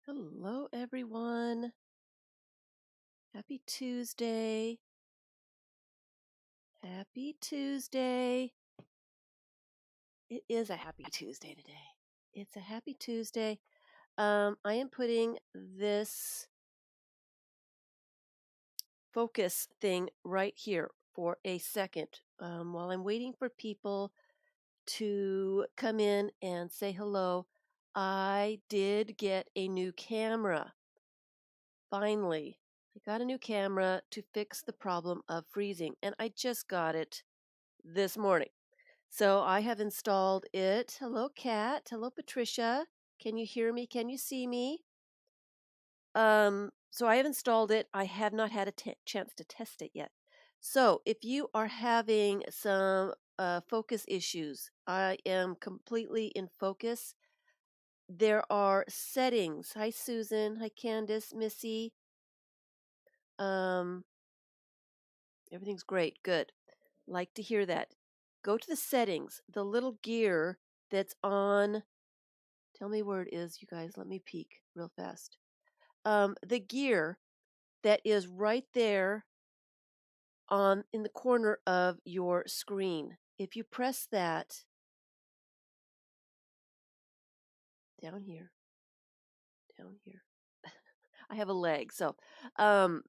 Hello, everyone. Happy Tuesday. Happy Tuesday. It is a happy Tuesday today. It's a happy Tuesday. I am putting this focus thing right here for a second while I'm waiting for people to come in and say hello. I did get a new camera. Finally, I got a new camera to fix the problem of freezing, and I just got it this morning. So I have installed it. Hello, Kat. Hello, Patricia. Can you hear me? Can you see me? So I have installed it. I have not had a chance to test it yet. So if you are having some focus issues, I am completely in focus. There are settings. Hi, Susan. Hi, Candace, Missy. Um, Everything's great. Good. Like to hear that. Go to the settings, the little gear that's on. Tell me where it is, you guys. Let me peek real fast. The gear that is right there on in the corner of your screen. If you press that down here, down here. I have a leg, so um,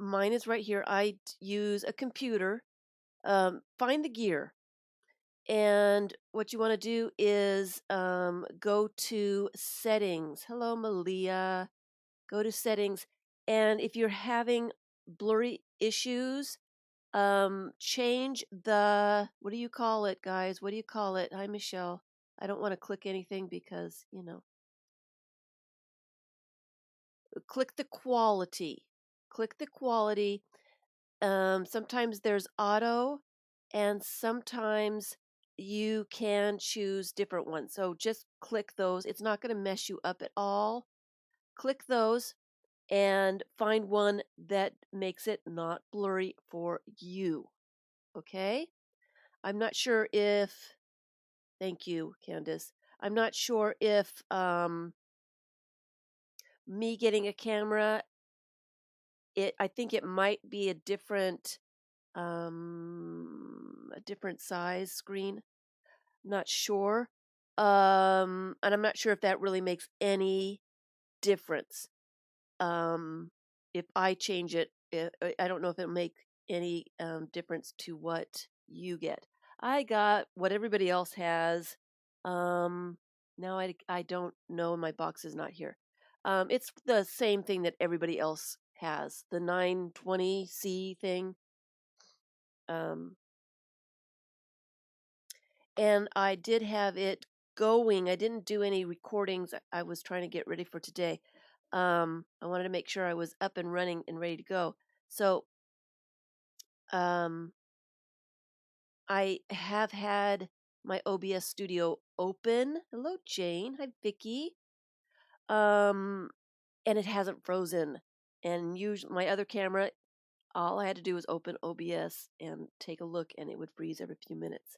mine is right here. Use a computer. Find the gear. And what you want to do is go to settings. Hello, Malia. Go to settings. And if you're having blurry issues, change the, what do you call it, guys? What do you call it? Hi, Michelle. I don't want to click anything because, click the quality. Click the quality. Sometimes there's auto, and sometimes you can choose different ones. So just click those. It's not going to mess you up at all. Click those and find one that makes it not blurry for you. Okay? I'm not sure if, thank you, Candace. I'm not sure if me getting a camera, I think it might be a different size screen. Not sure. And I'm not sure if that really makes any difference. If I change it, I don't know if it'll make any difference to what you get. I got what everybody else has. Um, Now I don't know. My box is not here. It's the same thing that everybody else has. The 920C thing. Um, and I did have it going. I didn't do any recordings. I was trying to get ready for today. I wanted to make sure I was up and running and ready to go. So um, I have had my OBS studio open. Hello, Jane. Hi, Vicky. Um, and it hasn't frozen. And usually my other camera, all I had to do was open OBS and take a look, and it would freeze every few minutes.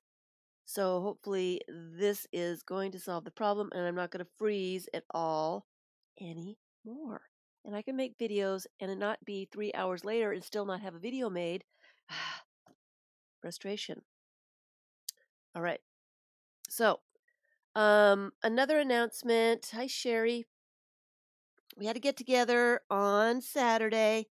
So hopefully this is going to solve the problem, and I'm not going to freeze at all anymore. And I can make videos and it not be 3 hours later and still not have a video made. Frustration. All right. So, another announcement. Hi, Sherry. We had to get together on Saturday,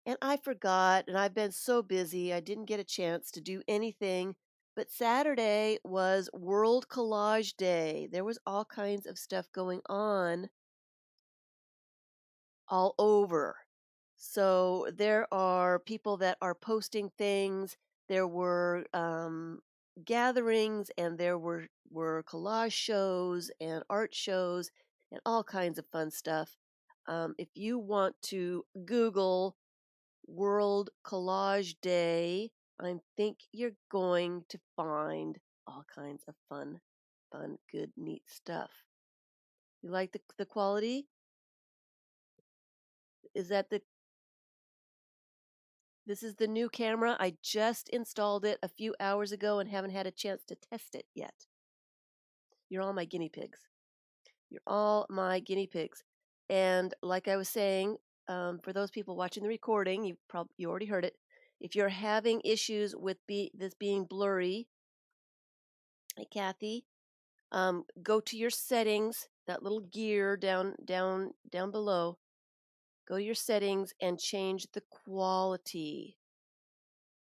and I forgot, and I've been so busy, I didn't get a chance to do anything. But Saturday was World Collage Day. There was all kinds of stuff going on all over. So there are people that are posting things. There were gatherings, and there were collage shows and art shows and all kinds of fun stuff. If you want to Google World Collage Day, I think you're going to find all kinds of fun, good, neat stuff. You like the quality? Is that the This is the new camera. I just installed it a few hours ago and haven't had a chance to test it yet. You're all my guinea pigs. You're all my guinea pigs. And like I was saying, for those people watching the recording, you already heard it. If you're having issues with this being blurry, hey Kathy, go to your settings, that little gear down below. Go to your settings and change the quality.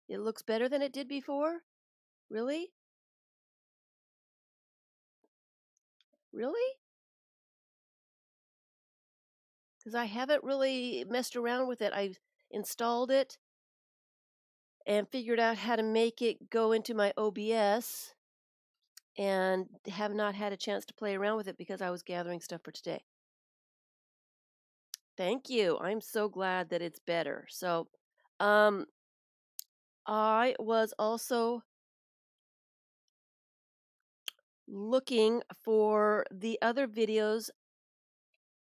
It looks better than it did before? Really? Really? Because I haven't really messed around with it. I installed it and figured out how to make it go into my OBS and have not had a chance to play around with it because I was gathering stuff for today. Thank you. I'm so glad that it's better. So, um, I was also looking for the other videos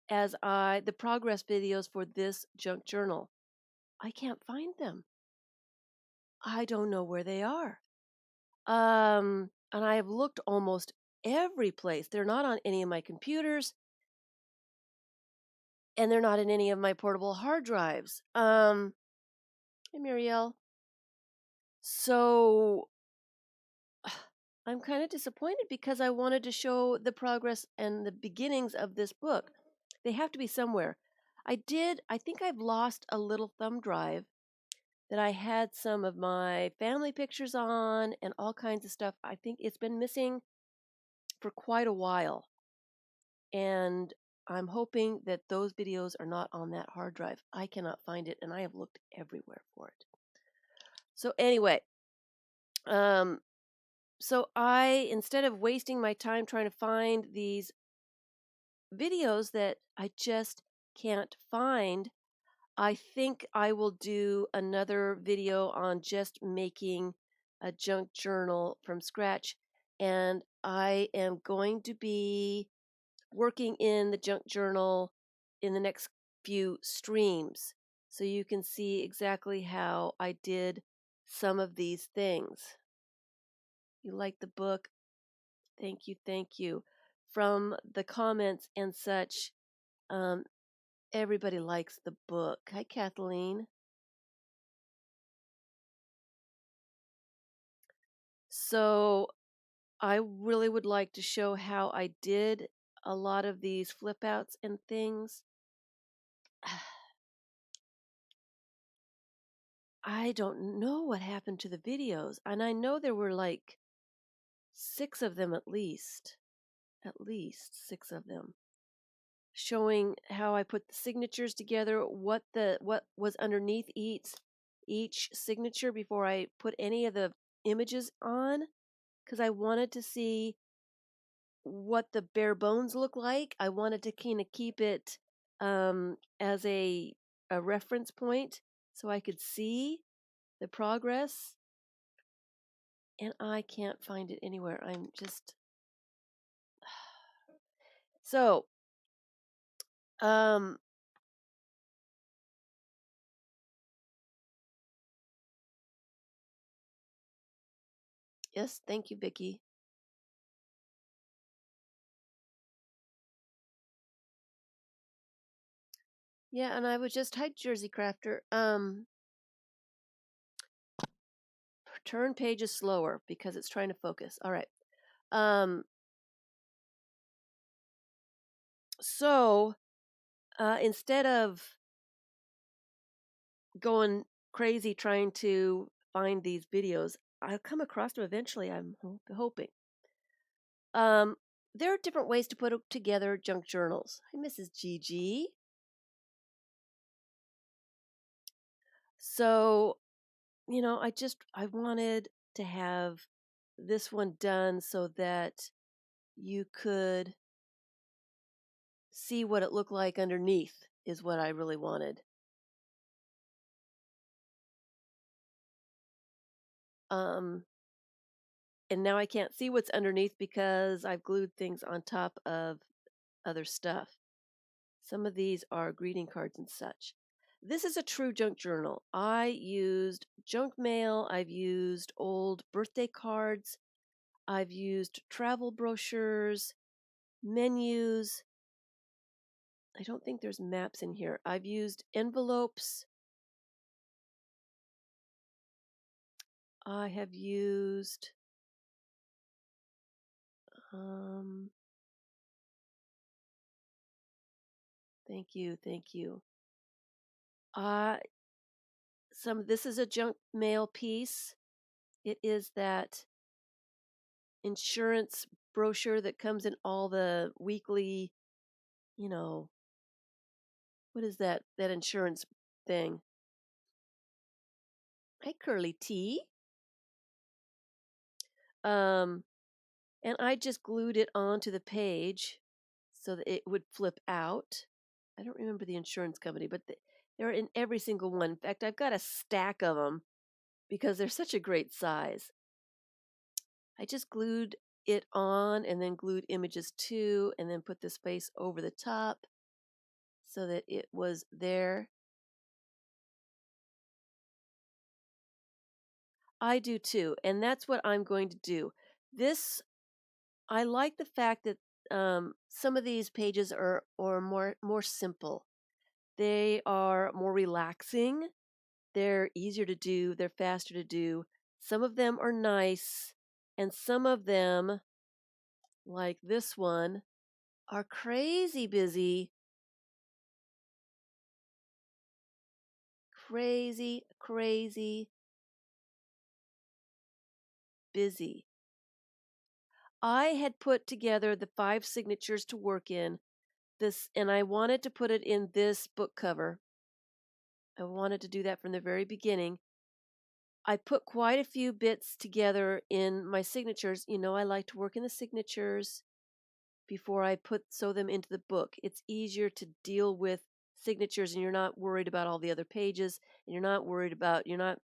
the progress videos for this junk journal. I can't find them. I don't know where they are. And I have looked almost every place. They're not on any of my computers, and they're not in any of my portable hard drives. Hey Muriel. So I'm kind of disappointed because I wanted to show the progress and the beginnings of this book. They have to be somewhere. I think I've lost a little thumb drive that I had some of my family pictures on and all kinds of stuff. I think it's been missing for quite a while. And I'm hoping that those videos are not on that hard drive. I cannot find it, and I have looked everywhere for it. So anyway, um, instead of wasting my time trying to find these videos that I just can't find, I think I will do another video on just making a junk journal from scratch. And I am going to be working in the junk journal in the next few streams so you can see exactly how I did some of these things. You like the book? Thank you, thank you. From the comments and such, um, everybody likes the book. Hi, Kathleen. So I really would like to show how I did a lot of these flip outs and things. I don't know what happened to the videos, and I know there were like 6 of them at least 6 of them, showing how I put the signatures together, what was underneath each signature before I put any of the images on, because I wanted to see what the bare bones look like. I wanted to kind of keep it as a reference point so I could see the progress, and I can't find it anywhere. I'm just so um yes, thank you, Vicky. Yeah, and I would just type Jersey Crafter. Turn pages slower because it's trying to focus. All right. Um so instead of going crazy trying to find these videos, I'll come across them eventually, I'm hoping. Um, there are different ways to put together junk journals. Hi, Mrs. Gigi. So, I wanted to have this one done so that you could see what it looked like underneath, is what I really wanted. Um, and now I can't see what's underneath because I've glued things on top of other stuff. Some of these are greeting cards and such. This is a true junk journal. I used junk mail, I've used old birthday cards, I've used travel brochures, menus, I don't think there's maps in here. I've used envelopes. I have used um thank you, thank you. Uh this is a junk mail piece. It is that insurance brochure that comes in all the weekly, you know, what is that insurance thing? Hi, Curly T. Um, and I just glued it onto the page so that it would flip out. I don't remember the insurance company, but they're in every single one. In fact, I've got a stack of them because they're such a great size. I just glued it on and then glued images too, and then put this face over the top so that it was there. I do too, and that's what I'm going to do. This I like the fact that some of these pages are more simple. They are more relaxing. They're easier to do. They're faster to do. Some of them are nice, and some of them, like this one, are crazy busy, crazy busy. I had put together the 5 signatures to work in this, and I wanted to put it in this book cover. I wanted to do that from the very beginning. I put quite a few bits together in my signatures. You know, I like to work in the signatures before I sew them into the book. It's easier to deal with signatures and you're not worried about all the other pages and you're not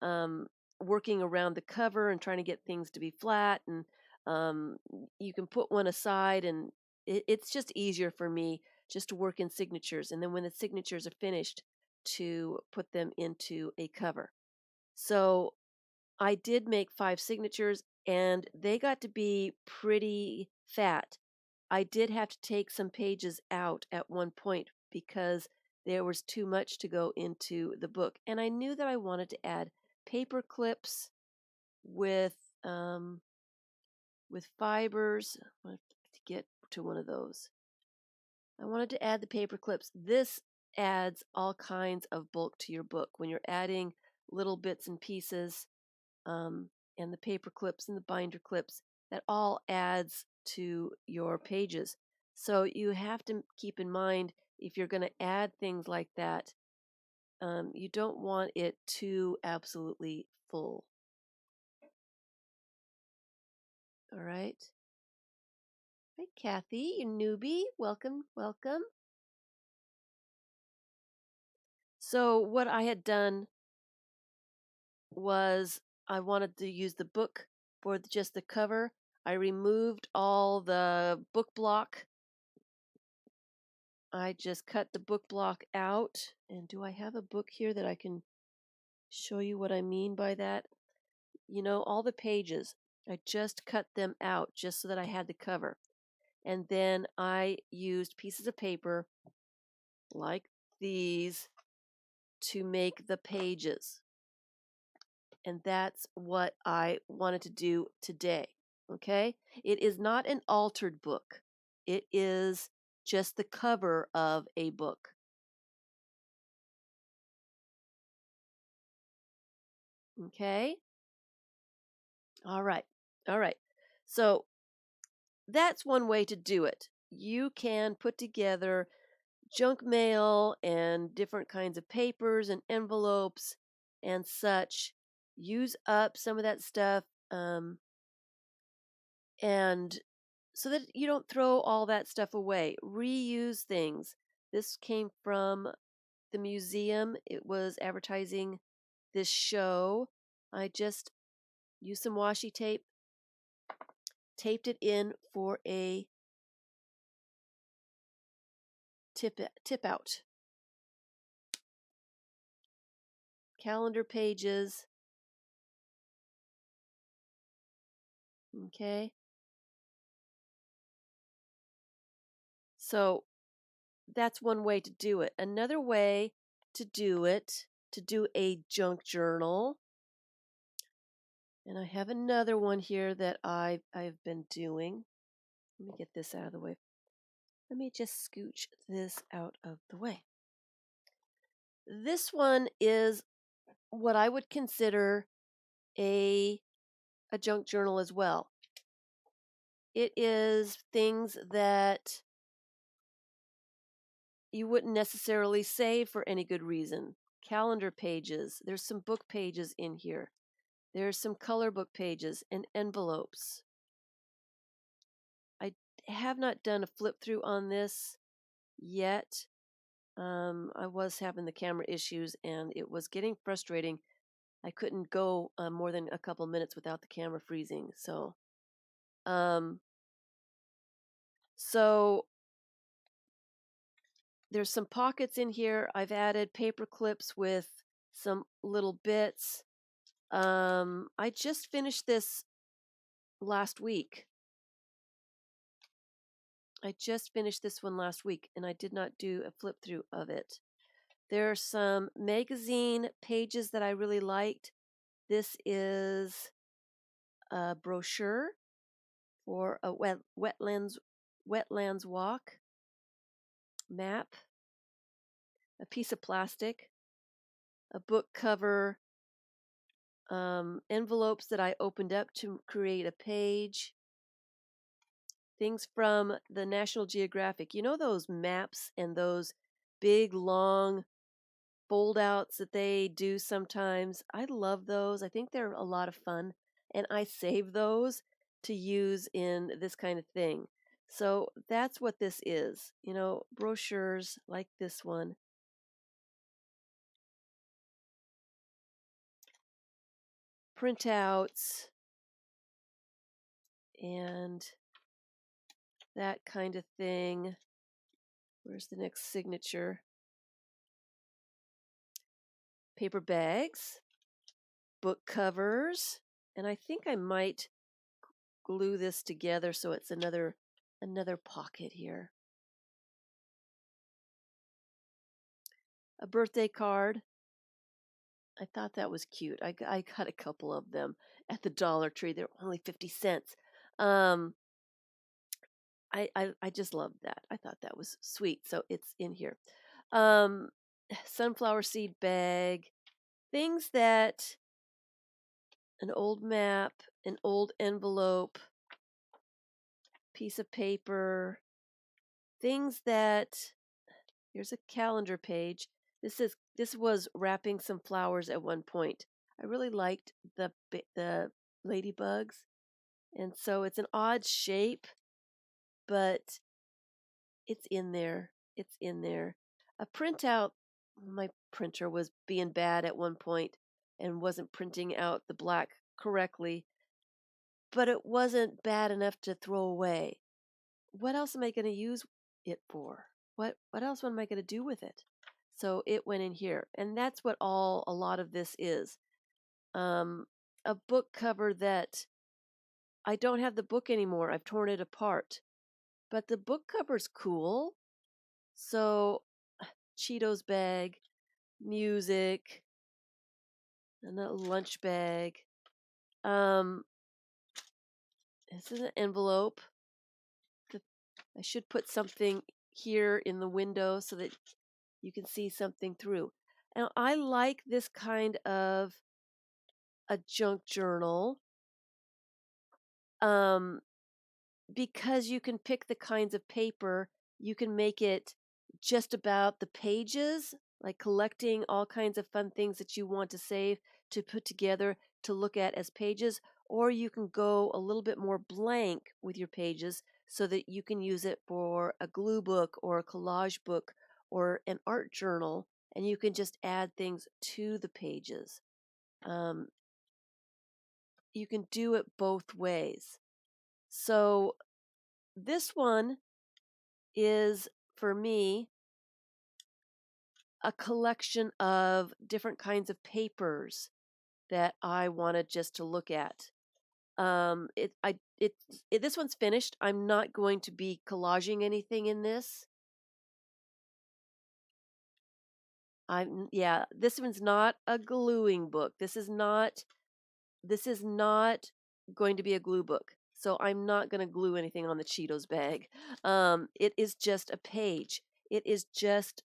um, working around the cover and trying to get things to be flat and um, you can put one aside and it's just easier for me just to work in signatures and then when the signatures are finished to put them into a cover. So I did make 5 signatures and they got to be pretty fat. I did have to take some pages out at one point because there was too much to go into the book. And I knew that I wanted to add paper clips with um, with fibers. I have to get to one of those. I wanted to add the paper clips. This adds all kinds of bulk to your book when you're adding little bits and pieces and the paper clips and the binder clips. That all adds to your pages. So you have to keep in mind if you're going to add things like that, you don't want it too absolutely full. All right. Hi, Kathy, you newbie. Welcome, welcome. So what I had done was I wanted to use the book for just the cover. I removed all the book block. I just cut the book block out. And do I have a book here that I can show you what I mean by that? You know, all the pages, I just cut them out just so that I had the cover. And then I used pieces of paper like these to make the pages. And that's what I wanted to do today. Okay? It is not an altered book, it is just the cover of a book. Okay? All right. All right. So that's one way to do it. You can put together junk mail and different kinds of papers and envelopes and such. Use up some of that stuff and so that you don't throw all that stuff away. Reuse things. This came from the museum. It was advertising this show. I just used some washi tape, taped it in for a tip out. Calendar pages. Okay. So that's one way to do it. Another way to do it, to do a junk journal, and I have another one here that I've been doing. Let me get this out of the way. Let me just scooch this out of the way. This one is what I would consider a a junk journal as well. It is things that you wouldn't necessarily save for any good reason. Calendar pages, there's some book pages in here. There's some color book pages and envelopes. I have not done a flip through on this yet. I was having the camera issues and it was getting frustrating. I couldn't go more than a couple minutes without the camera freezing. Um, so there's some pockets in here. I've added paper clips with some little bits. I just finished this last week. I just finished this one last week and I did not do a flip through of it. There are some magazine pages that I really liked. This is a brochure for a wetlands walk map, a piece of plastic, a book cover, envelopes that I opened up to create a page, things from the National Geographic. You know those maps and those big long fold outs that they do sometimes? I love those. I think they're a lot of fun, and I save those to use in this kind of thing. So that's what this is. Brochures like this one. Printouts and that kind of thing. Where's the next signature? Paper bags, book covers, and I think I might glue this together so it's another pocket here. A birthday card. I thought that was cute. I got a couple of them at the Dollar Tree. They're only 50 cents. Um, I just loved that. I thought that was sweet. So it's in here. Um, Sunflower seed bag. Things that an old map, an old envelope, piece of paper, things that here's a calendar page. This was wrapping some flowers at one point. I really liked the ladybugs, and so it's an odd shape, but it's in there. It's in there. A printout. My printer was being bad at one point and wasn't printing out the black correctly, but it wasn't bad enough to throw away. What else am I going to use it for? What else am I going to do with it? So it went in here, and that's what a lot of this is. Um, a book cover that I don't have the book anymore. I've torn it apart, but the book cover's cool. So Cheetos bag, music, and a lunch bag. Um, this is an envelope. I should put something here in the window so that you can see something through. And I like this kind of a junk journal um, because you can pick the kinds of paper. You can make it just about the pages, like collecting all kinds of fun things that you want to save to put together to look at as pages, or you can go a little bit more blank with your pages so that you can use it for a glue book or a collage book or an art journal, and you can just add things to the pages. Um, you can do it both ways. So this one is, for me, a collection of different kinds of papers that I wanted just to look at. This one's finished. I'm not going to be collaging anything in this. Yeah, this one's not a gluing book. This is not going to be a glue book. So I'm not going to glue anything on the Cheetos bag. It is just a page. It is just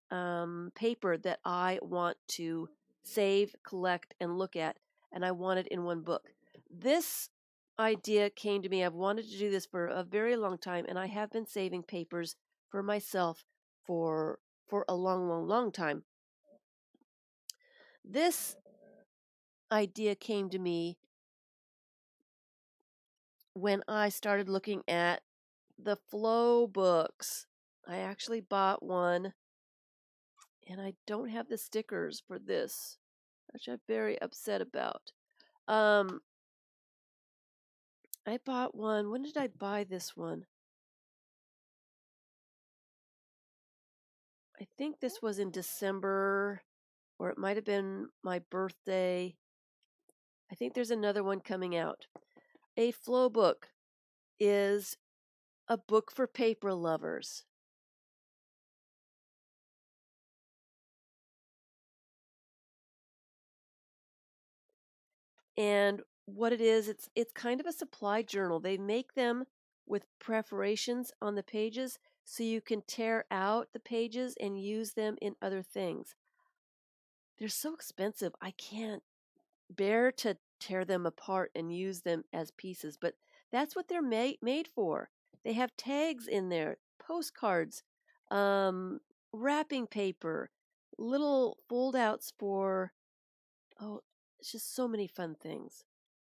paper that I want to save, collect, and look at, and I want it in one book. This idea came to me. I've wanted to do this for a very long time, and I have been saving papers for myself for for a long, long, long time. This idea came to me when I started looking at the flow books. I actually bought one and I don't have the stickers for this, which I'm very upset about. Um, I bought one. When did I buy this one? I think this was in December, or it might have been my birthday. I think there's another one coming out. A flow book is a book for paper lovers. And what it is, it's kind of a supply journal. They make them with perforations on the pages so you can tear out the pages and use them in other things. They're so expensive. I can't bear to tear them apart and use them as pieces, but that's what they're made for. They have tags in there, postcards, um, wrapping paper, little fold outs for, oh, it's just so many fun things.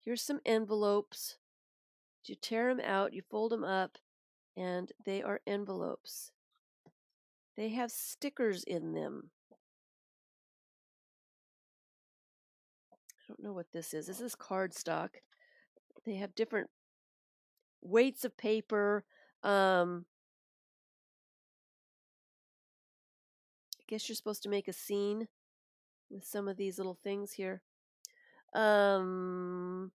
Here's some envelopes. You tear them out, you fold them up, and they are envelopes. They have stickers in them. I don't know what this is. This is cardstock. They have different weights of paper. I guess you're supposed to make a scene with some of these little things here. Um,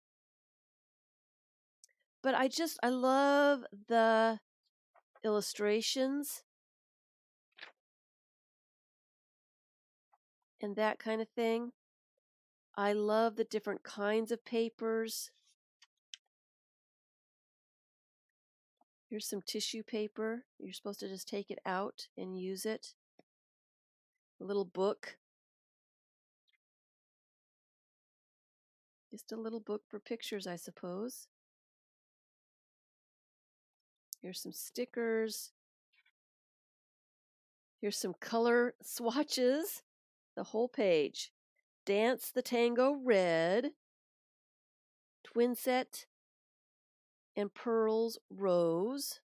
but I love the illustrations and that kind of thing. I love the different kinds of papers. Here's some tissue paper. You're supposed to just take it out and use it. A little book. Just a little book for pictures, I suppose. Here's some stickers. Here's some color swatches. The whole page. Dance the Tango Red. Twinset and Pearls Rose.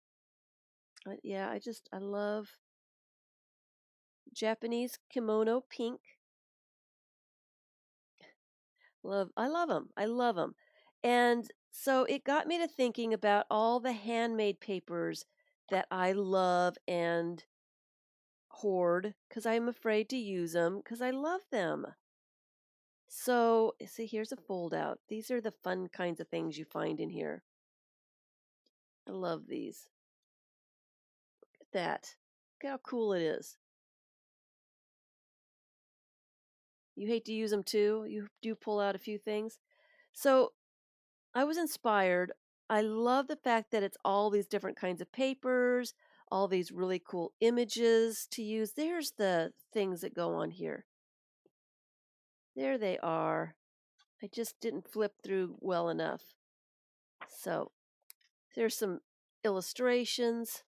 Yeah, I love Japanese Kimono Pink. I love them. I love them. And so it got me to thinking about all the handmade papers that I love and hoard because I'm afraid to use them because I love them. So, see, here's a fold out. These are the fun kinds of things you find in here. I love these. Look at that. Look how cool it is. You hate to use them too. You do pull out a few things. So I was inspired. I love the fact that it's all these different kinds of papers, all these really cool images to use. There's the things that go on here. There they are. I just didn't flip through well enough. So there's some illustrations.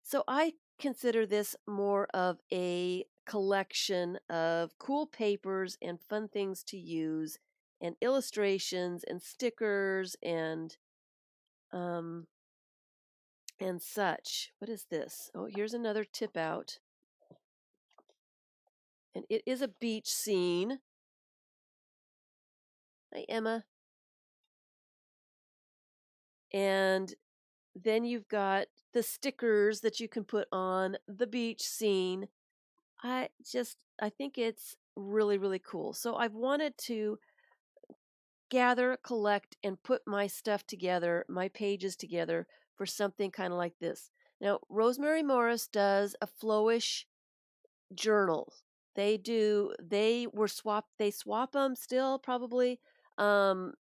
So I consider this more of a collection of cool papers and fun things to use and illustrations and stickers um and such. What is this? Oh, here's another tip out. And it is a beach scene. Hi, Emma. And then you've got the stickers that you can put on the beach scene. I think it's really, really cool. So I've wanted to gather, collect, and put my stuff together, my pages together for something kind of like this. Now, Rosemary Morris does a flowish journals. They swap them still probably.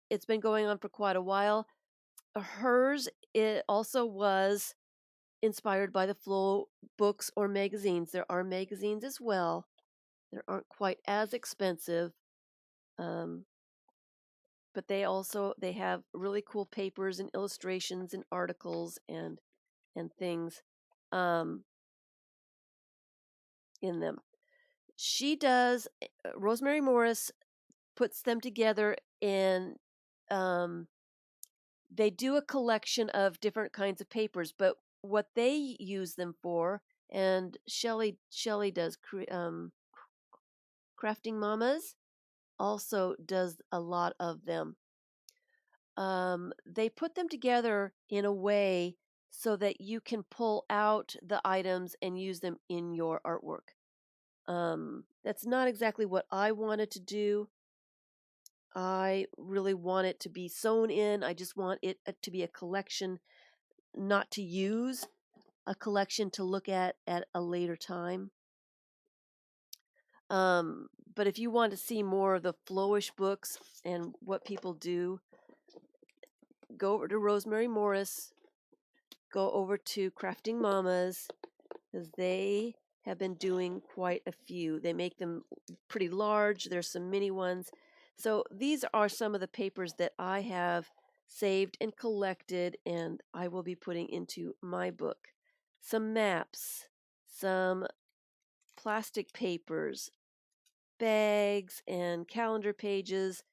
It's been going on for quite a while. Hers, it also was inspired by the flow books or magazines. There are magazines as well. They aren't quite as expensive. Um, but they have really cool papers and illustrations and articles and things um, in them. She does. Rosemary Morris puts them together and um, they do a collection of different kinds of papers. But what they use them for, and Shelley does Crafting Mamas also does a lot of them. They put them together in a way so that you can pull out the items and use them in your artwork. That's not exactly what I wanted to do. I really want it to be sewn in. I just want it to be a collection, not to use, a collection to look at a later time. Um, but if you want to see more of the flowish books and what people do, go over to Rosemary Morris, go over to Crafting Mamas, because they have been doing quite a few. They make them pretty large. There's some mini ones. So these are some of the papers that I have saved and collected, and I will be putting into my book. Some maps, some plastic papers, bags and calendar pages,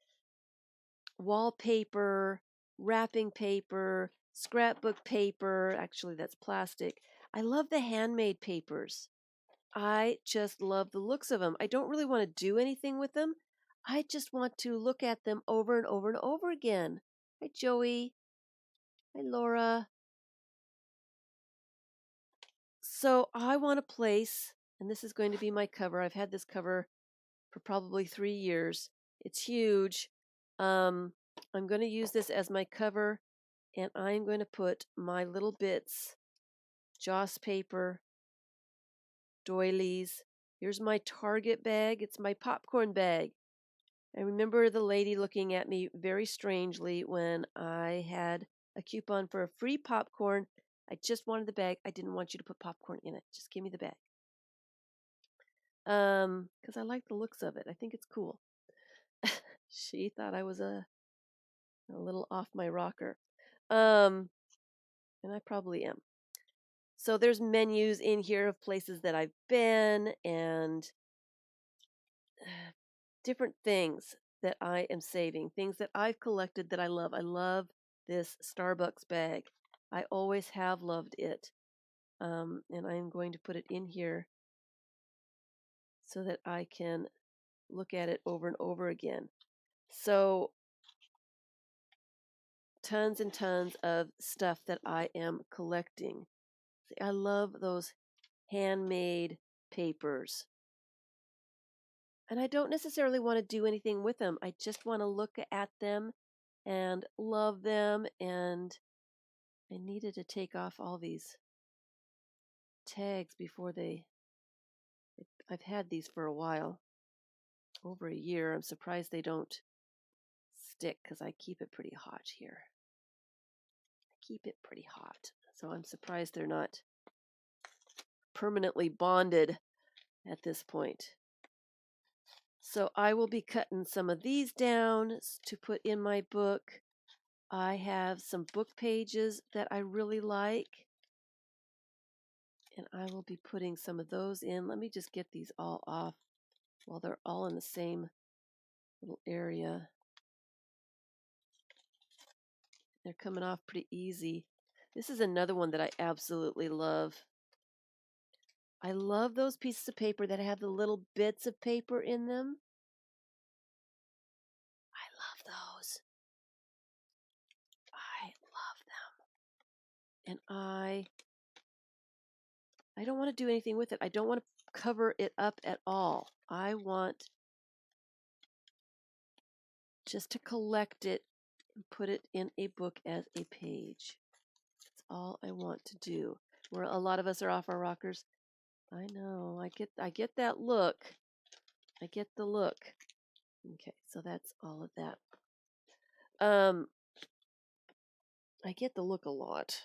wallpaper, wrapping paper, scrapbook paper. Actually, that's plastic. I love the handmade papers. I just love the looks of them. I don't really want to do anything with them. I just want to look at them over and over and over again. Hi, Joey. Hi, Laura. So I want a place, and this is going to be my cover. I've had this cover for probably 3 years. It's huge. Um, I'm going to use this as my cover, and I'm going to put my little bits, Joss paper, doilies. Here's my Target bag. It's my popcorn bag. I remember the lady looking at me very strangely when I had a coupon for a free popcorn. I just wanted the bag. I didn't want you to put popcorn in it. Just give me the bag. Because I like the looks of it. I think it's cool. She thought I was a little off my rocker. And I probably am. So there's menus in here of places that I've been and different things that I am saving, things that I've collected that I love. I love this Starbucks bag. I always have loved it. And I'm going to put it in here so that I can look at it over and over again. So tons and tons of stuff that I am collecting. See, I love those handmade papers. And I don't necessarily want to do anything with them. I just want to look at them and love them. And I needed to take off all these tags before I've had these for a while, over a year. I'm surprised they don't stick because I keep it pretty hot here. I keep it pretty hot. So I'm surprised they're not permanently bonded at this point. So I will be cutting some of these down to put in my book. I have some book pages that I really like, and I will be putting some of those in. Let me just get these all off while they're all in the same little area. They're coming off pretty easy. This is another one that I absolutely love. I love those pieces of paper that have the little bits of paper in them. I love those. I love them. And I don't want to do anything with it. I don't want to cover it up at all. I want just to collect it and put it in a book as a page. That's all I want to do. Where a lot of us are off our rockers. I know. I get that look. I get the look. Okay, so that's all of that. Um, I get the look a lot.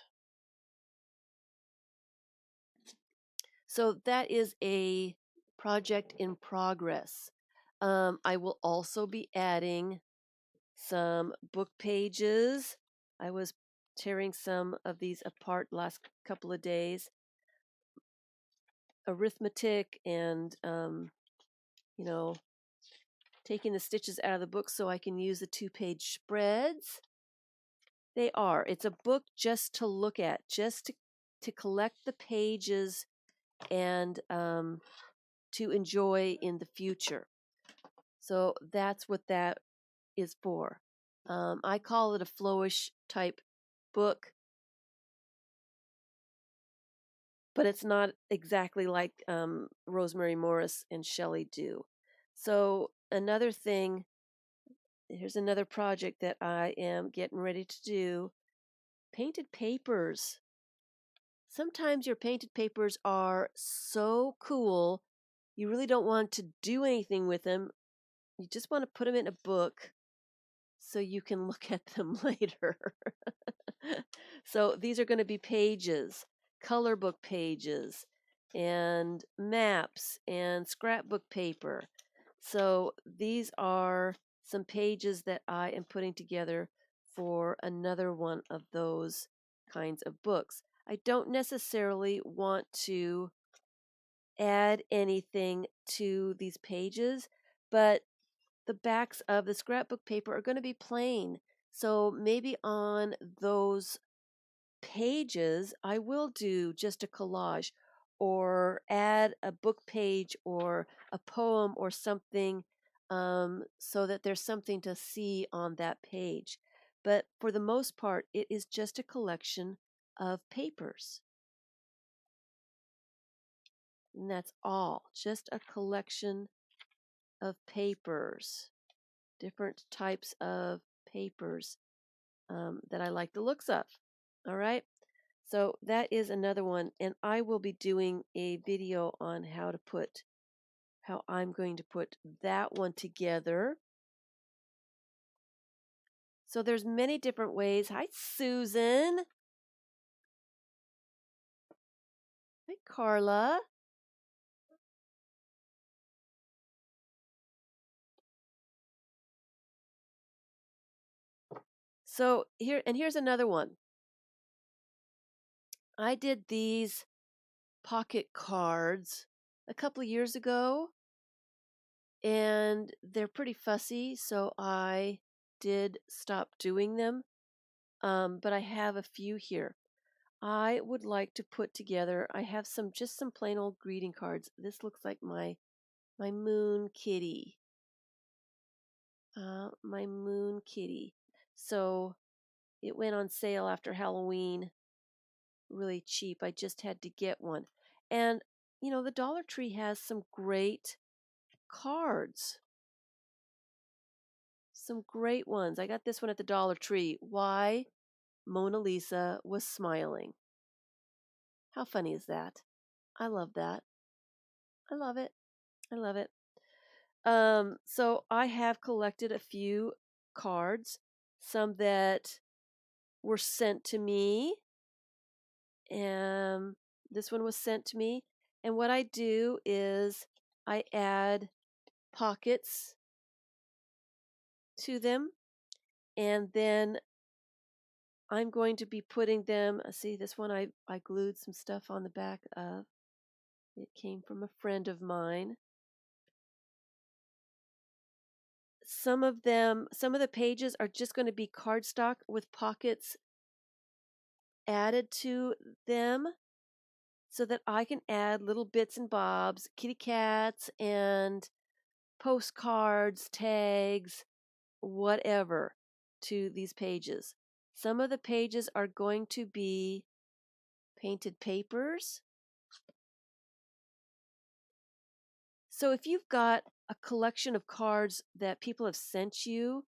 So that is a project in progress. I will also be adding some book pages. I was tearing some of these apart last couple of days. Arithmetic and you know, taking the stitches out of the book so I can use the 2-page spreads. They are. It's a book just to look at, just to collect the pages and to enjoy in the future. So that's what that is for. I call it a flowish type book, but it's not exactly like Rosemary Morris and Shelley do. So another thing, here's another project that I am getting ready to do. Painted papers. Sometimes your painted papers are so cool, you really don't want to do anything with them. You just want to put them in a book so you can look at them later. So these are going to be pages, color book pages, and maps and scrapbook paper. So these are some pages that I am putting together for another one of those kinds of books. I don't necessarily want to add anything to these pages, but the backs of the scrapbook paper are going to be plain. So maybe on those pages, I will do just a collage or add a book page or a poem or something so that there's something to see on that page. But for the most part, it is just a collection of papers. And that's all, just a collection of papers, different types of papers that I like the looks of. All right. So that is another one. And I will be doing a video on how I'm going to put that one together. So there's many different ways. Hi, Susan. Hi, Carla. So here's another one. I did these pocket cards a couple of years ago, and they're pretty fussy, so I did stop doing them. But I have a few here. I would like to put together, I have some plain old greeting cards. This looks like my moon kitty. My moon kitty. So it went on sale after Halloween, really cheap. I just had to get one. And the Dollar Tree has some great cards. Some great ones. I got this one at the Dollar Tree. Why Mona Lisa was smiling. How funny is that? I love that. I love it. I love it. So I have collected a few cards, some that were sent to me, and this one was sent to me. And what I do is I add pockets to them, and then I'm going to be putting them. See, this one I glued some stuff on the back of. It came from a friend of mine. Some of the pages are just going to be cardstock with pockets added to them so that I can add little bits and bobs, kitty cats and postcards, tags, whatever to these pages. Some of the pages are going to be painted papers. So if you've got a collection of cards that people have sent you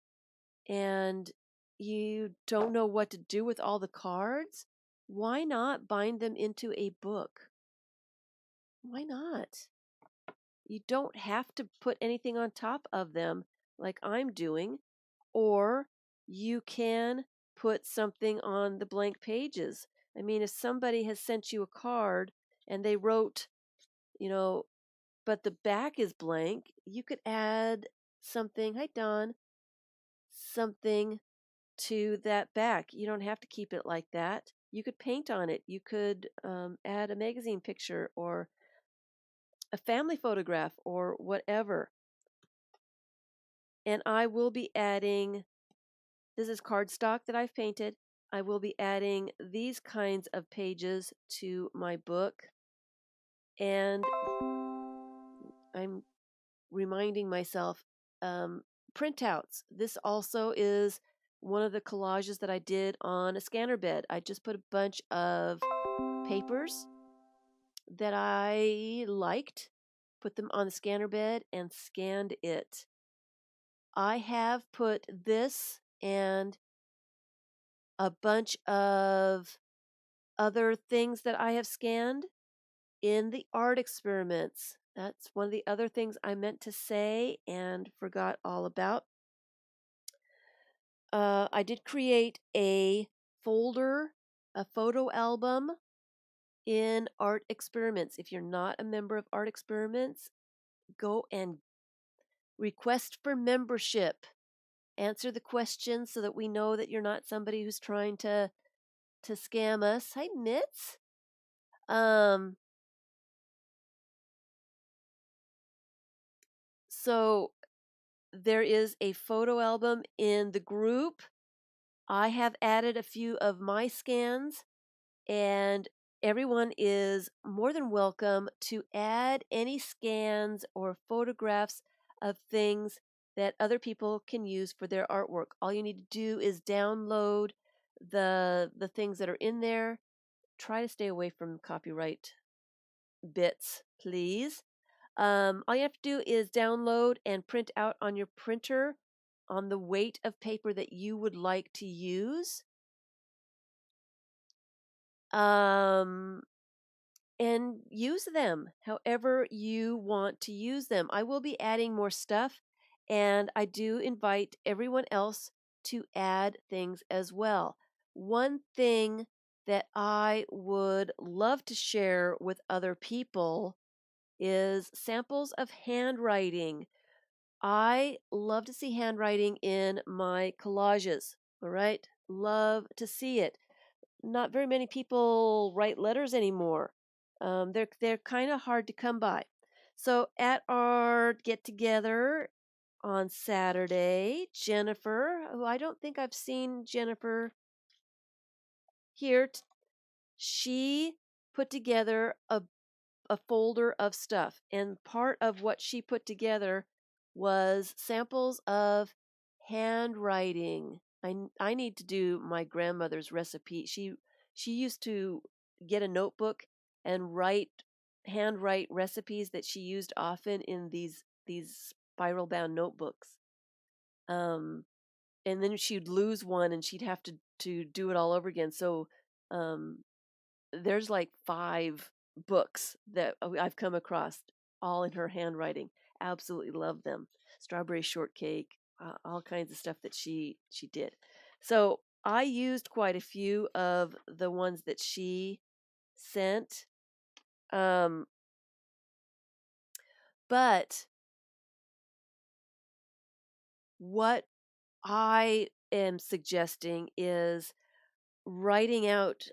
and you don't know what to do with all the cards, why not bind them into a book? Why not? You don't have to put anything on top of them like I'm doing, or you can put something on the blank pages. I mean, if somebody has sent you a card and they wrote, you know, but the back is blank, you could add something, hi Don, something to that back. You don't have to keep it like that. You could paint on it. You could add a magazine picture or a family photograph or whatever. And I will be adding, this is cardstock that I've painted. I will be adding these kinds of pages to my book. And I'm reminding myself, um, printouts. This also is one of the collages that I did on a scanner bed. I just put a bunch of papers that I liked, put them on the scanner bed, and scanned it. I have put this and a bunch of other things that I have scanned in the art experiments. That's one of the other things I meant to say and forgot all about. I did create a folder, a photo album in art experiments. If you're not a member of art experiments, go and request for membership. Answer the questions so that we know that you're not somebody who's trying to scam us. Hi, Mitz. Um, so there is a photo album in the group. I have added a few of my scans, and everyone is more than welcome to add any scans or photographs of things that other people can use for their artwork. All you need to do is download the things that are in there. Try to stay away from copyright bits, please. All you have to do is download and print out on your printer on the weight of paper that you would like to use. Um, and use them however you want to use them. I will be adding more stuff, and I do invite everyone else to add things as well. One thing that I would love to share with other people is samples of handwriting. I love to see handwriting in my collages. All right. Love to see it. Not very many people write letters anymore. They're kind of hard to come by. So at our get together on Saturday, Jennifer, who I don't think I've seen Jennifer here, she put together a folder of stuff. And part of what she put together was samples of handwriting. I need to do my grandmother's recipe. She used to get a notebook and handwrite recipes that she used often in these spiral bound notebooks. Um, and then she'd lose one and she'd have to do it all over again. So um, there's like 5 books that I've come across, all in her handwriting. Absolutely love them. Strawberry shortcake, all kinds of stuff that she did. So I used quite a few of the ones that she sent. Um, but what I am suggesting is writing out,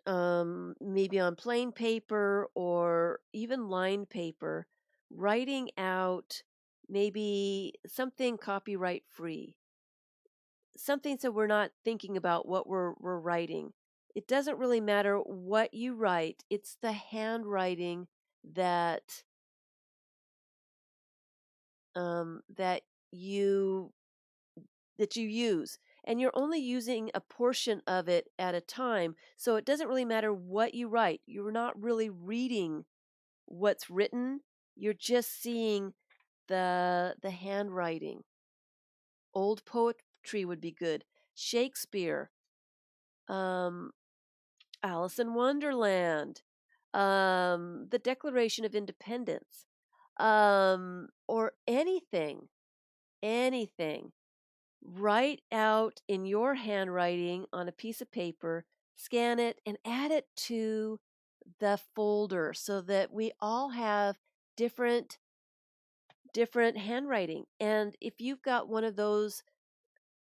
maybe on plain paper or even lined paper, writing out maybe something copyright free, something so we're not thinking about what we're writing. It doesn't really matter what you write, it's the handwriting that that you you use, and you're only using a portion of it at a time, so it doesn't really matter what you write. You're not really reading what's written, you're just seeing the handwriting. Old poetry would be good. Shakespeare, um Alice in Wonderland, the Declaration of Independence, or anything. Write out in your handwriting on a piece of paper, scan it, and add it to the folder so that we all have different different handwriting. And if you've got one of those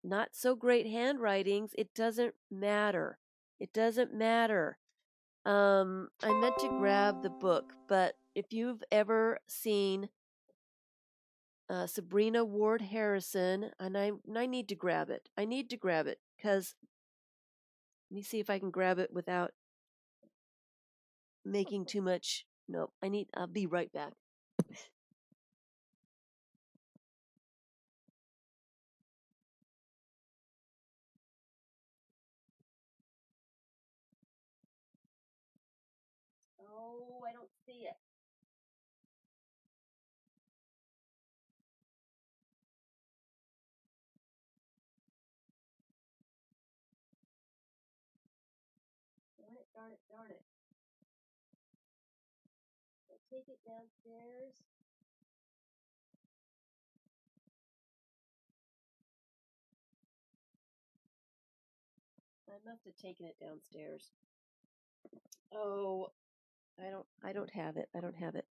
not so great handwritings, it doesn't matter. It doesn't matter. I meant to grab the book, but if you've ever seen Sabrina Ward Harrison, and I need to grab it. I need to grab it because let me see if I can grab it without making too much. No, I'll be right back. Oh, I don't see it. Darn it, darn it, darn it. I take it downstairs. I must have taken it downstairs. Oh, I don't have it. I don't have it.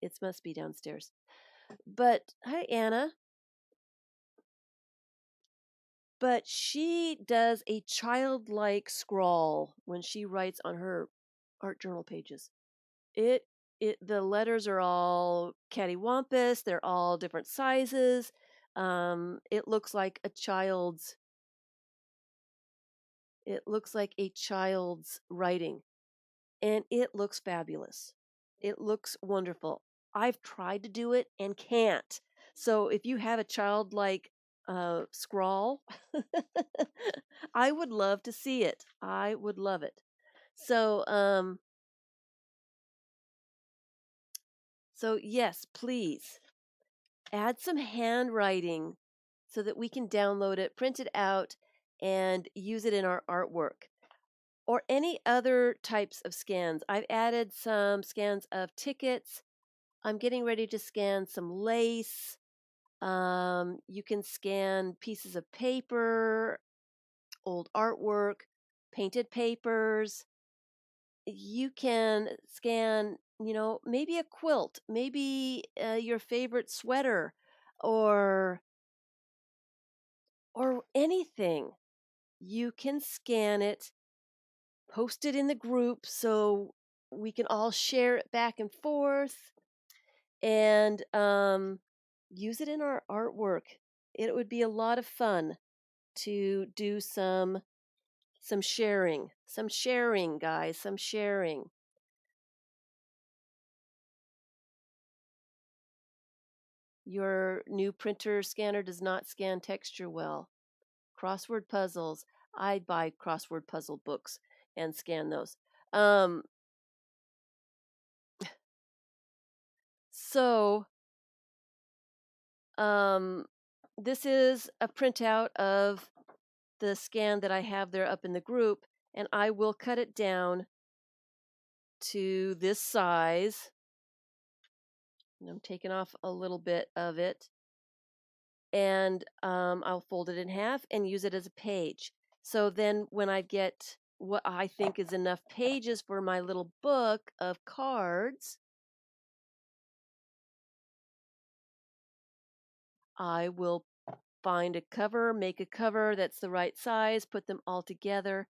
It must be downstairs. But hi Anna. But she does a childlike scrawl when she writes on her art journal pages. It the letters are all cattywampus, they're all different sizes. It looks like a child's writing, and it looks fabulous. It looks wonderful. I've tried to do it and can't. So if you have a childlike scrawl, I would love to see it. I would love it. So so yes, please add some handwriting so that we can download it, print it out, and use it in our artwork or any other types of scans. I've added some scans of tickets. I'm getting ready to scan some lace. You can scan pieces of paper, old artwork, painted papers. You can scan, maybe a quilt, maybe your favorite sweater, or anything. You can scan it, post it in the group so we can all share it back and forth, and use it in our artwork. It would be a lot of fun to do some sharing, guys, some sharing. Your new printer scanner does not scan texture well. Crossword puzzles. I buy crossword puzzle books and scan those. Um, so um, this is a printout of the scan that I have there up in the group, and I will cut it down to this size. And I'm taking off a little bit of it, and I'll fold it in half and use it as a page. So then when I get what I think is enough pages for my little book of cards, I will make a cover that's the right size, put them all together,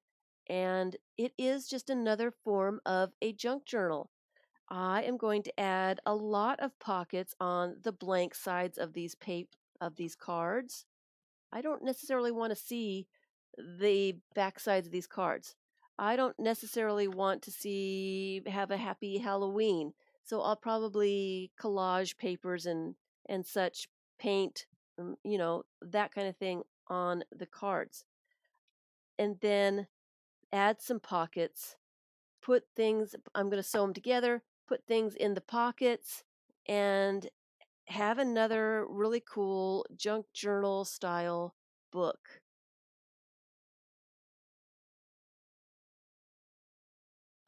and it is just another form of a junk journal. I am going to add a lot of pockets on the blank sides of these cards. I don't necessarily want to see the back sides of these cards. I don't necessarily want to have a happy Halloween. So I'll probably collage papers and such, paint, that kind of thing on the cards. And then add some pockets, I'm going to sew them together, put things in the pockets, and have another really cool junk journal style book.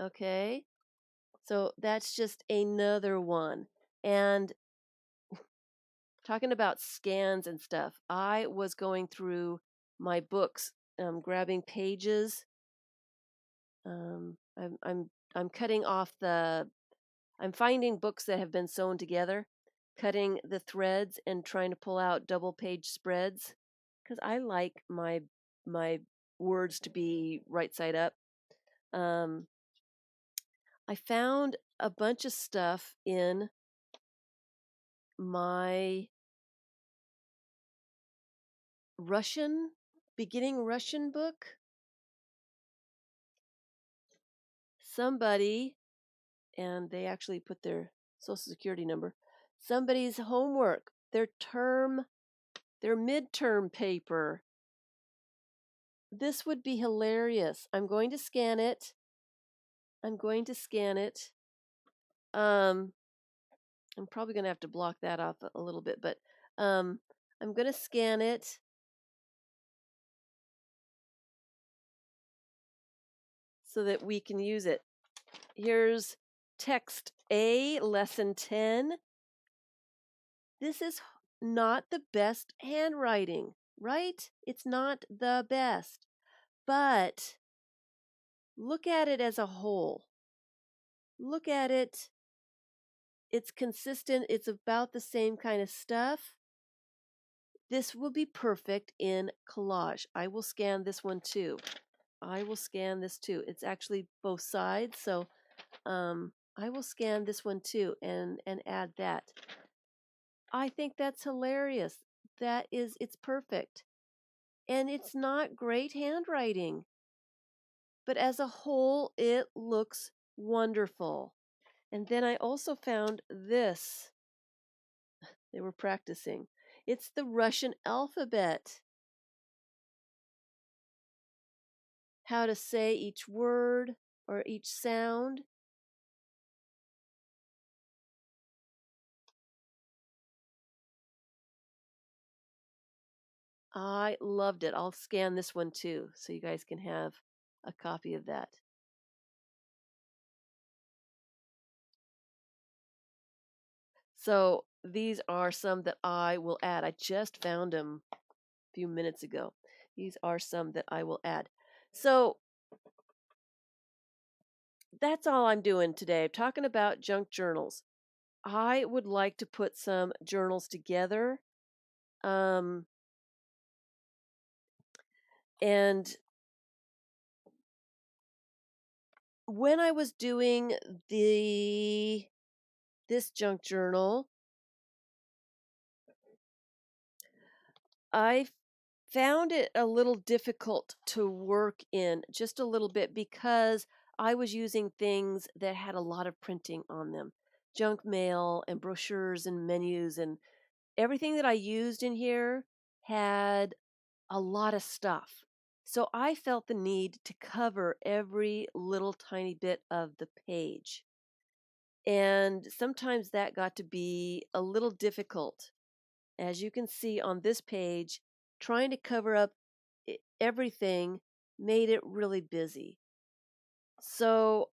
Okay? So that's just another one. And talking about scans and stuff, I was going through my books, grabbing pages. I'm cutting off the. I'm finding books that have been sewn together, cutting the threads and trying to pull out double page spreads because I like my words to be right side up. Um, I found a bunch of stuff in my Russian beginning Russian book. Somebody, and they actually put their social security number, somebody's homework, their midterm paper. This would be hilarious. I'm going to scan it. I'm going to scan it. Um, I'm probably going to have to block that off a little bit, but um, I'm going to scan it so that we can use it. Here's text A, lesson 10. This is not the best handwriting, right? It's not the best. But look at it as a whole. Look at it. It's consistent. It's about the same kind of stuff. This will be perfect in collage. I will scan this one too. I will scan this too. It's actually both sides, so I will scan this one too and add that. I think that's hilarious. It's perfect. And it's not great handwriting, but as a whole, it looks wonderful. And then I also found this. They were practicing. It's the Russian alphabet. How to say each word or each sound. I loved it. I'll scan this one too so you guys can have a copy of that. So these are some that I will add. I just found them a few minutes ago. These are some that I will add. So that's all I'm doing today. I'm talking about junk journals. I would like to put some journals together. Um, and when I was doing this junk journal, I found it a little difficult to work in, just a little bit, because I was using things that had a lot of printing on them, junk mail and brochures and menus, and everything that I used in here had a lot of stuff. So I felt the need to cover every little tiny bit of the page. And sometimes that got to be a little difficult. As you can see on this page, trying to cover up everything made it really busy. So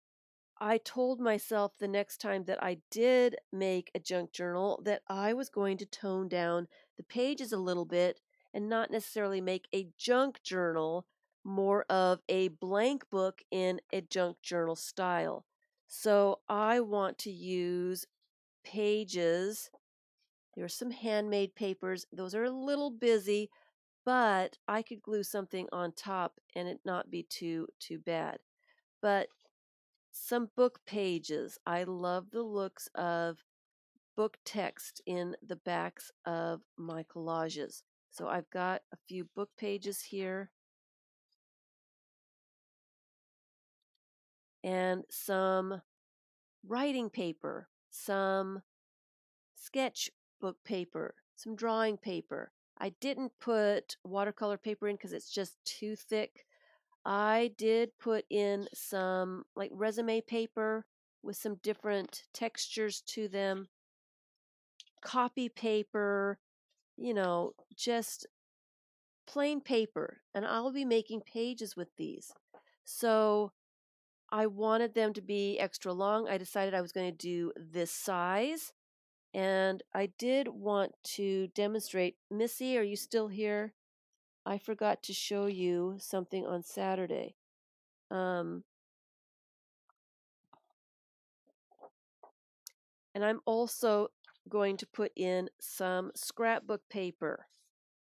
I told myself the next time that I did make a junk journal that I was going to tone down the pages a little bit and not necessarily make a junk journal, more of a blank book in a junk journal style. So I want to use pages. There's some handmade papers. Those are a little busy, but I could glue something on top and it not be too bad. But some book pages. I love the looks of book text in the backs of my collages. So I've got a few book pages here and some writing paper, some sketch book paper, some drawing paper. I didn't put watercolor paper in because it's just too thick. I did put in some like resume paper with some different textures to them, copy paper, just plain paper. And I'll be making pages with these. So I wanted them to be extra long. I decided I was going to do this size. And I did want to demonstrate. Missy, are you still here? I forgot to show you something on Saturday. Um, and I'm also going to put in some scrapbook paper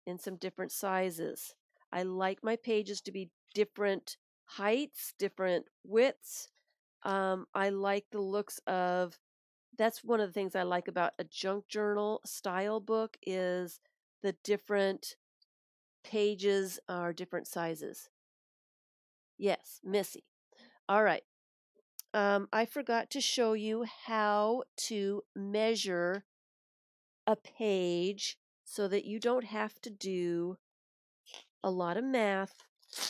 in some different sizes. I like my pages to be different heights, different widths. I like the looks of, that's one of the things I like about a junk journal style book is the different pages are different sizes. Yes, Missy. All right. I forgot to show you how to measure a page so that you don't have to do a lot of math,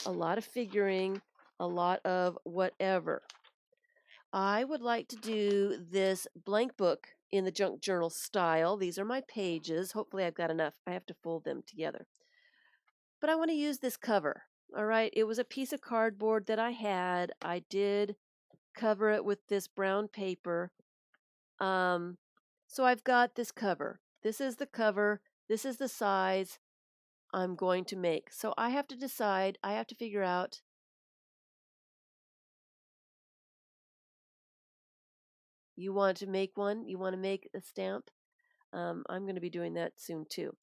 a lot of figuring, a lot of whatever. I would like to do this blank book in the junk journal style. These are my pages. Hopefully I've got enough. I have to fold them together. But I want to use this cover. All right, it was a piece of cardboard that I had. I did cover it with this brown paper. So I've got this cover. This is the cover. This is the size I'm going to make. So I have to decide, I have to figure out you want to make one, you want to make a stamp. I'm going to be doing that soon too.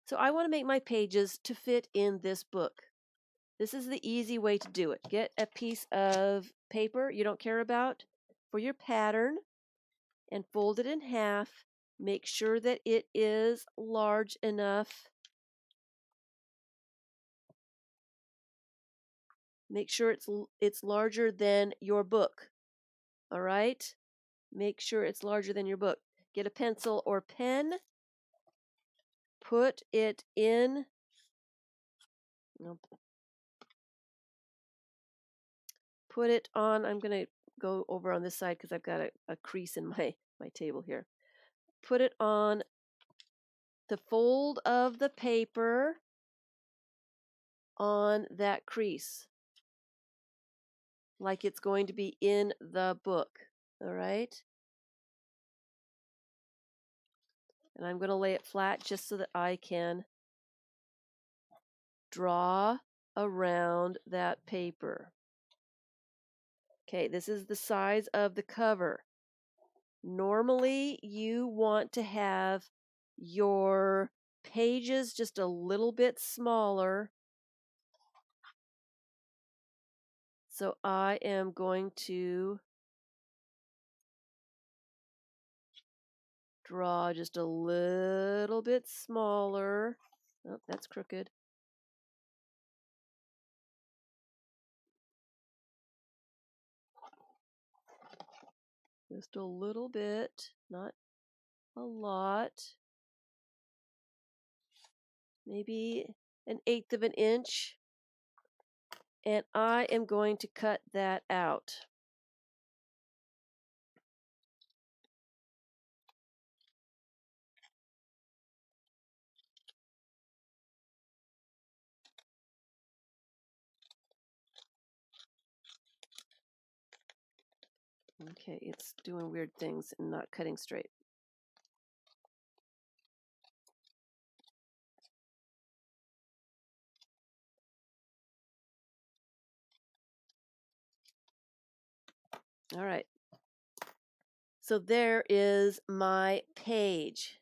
So I want to make my pages to fit in this book. This is the easy way to do it. Get a piece of paper you don't care about for your pattern and fold it in half. Make sure that it is large enough. Make sure it's larger than your book. All right? Make sure it's larger than your book. Get a pencil or pen. Put it in. Nope. Put it on. I'm going to go over on this side because I've got a crease in my table here. Put it on the fold of the paper on that crease like it's going to be in the book. All right? And I'm going to lay it flat just so that I can draw around that paper. Okay, this is the size of the cover. Normally, you want to have your pages just a little bit smaller. So I am going to draw just a little bit smaller. Oh, that's crooked. Just a little bit, not a lot. Maybe 1/8 of an inch. And I am going to cut that out. Okay, it's doing weird things and not cutting straight. All right. So there is my page.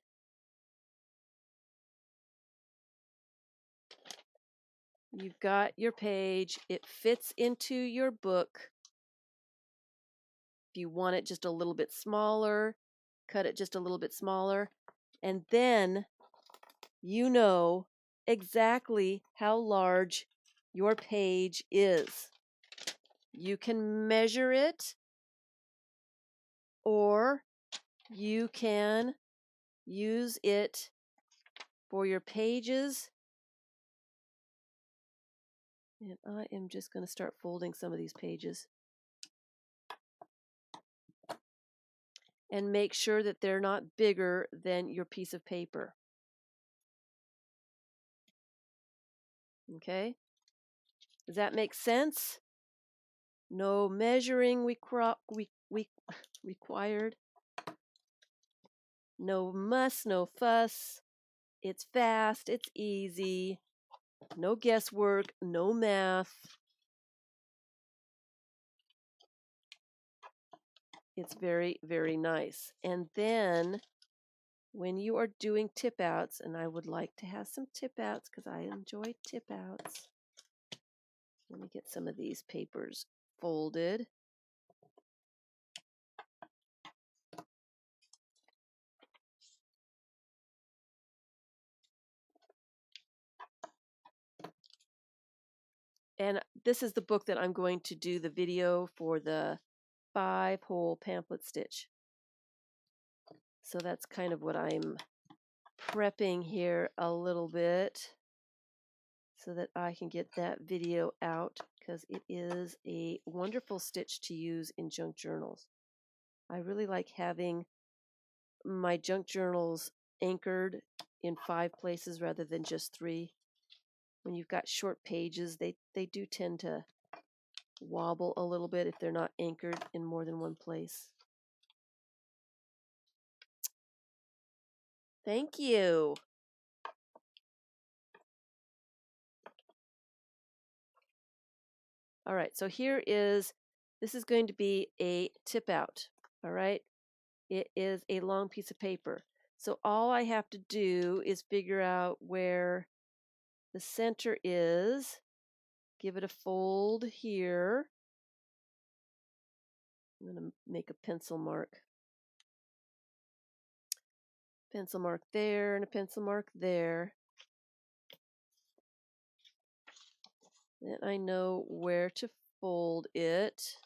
You've got your page. It fits into your book. If you want it just a little bit smaller, cut it just a little bit smaller. And then you know exactly how large your page is. You can measure it, or you can use it for your pages. And I am just going to start folding some of these pages. And make sure that they're not bigger than your piece of paper. Okay? Does that make sense? No measuring required. No muss, no fuss. It's fast, it's easy. No guesswork, no math. It's very, very nice. And then when you are doing tip outs, and I would like to have some tip outs because I enjoy tip outs. Let me get some of these papers folded. And this is the book that I'm going to do the video for the 5-hole pamphlet stitch. So that's kind of what I'm prepping here a little bit so that I can get that video out because it is a wonderful stitch to use in junk journals. I really like having my junk journals anchored in 5 places rather than just 3. When you've got short pages, they do tend to wobble a little bit if they're not anchored in more than one place. Thank you. All right, so this is going to be a tip out. All right, it is a long piece of paper. So all I have to do is figure out where the center is, give it a fold here. I'm going to make a pencil mark. Pencil mark there and a pencil mark there. Then I know where to fold it.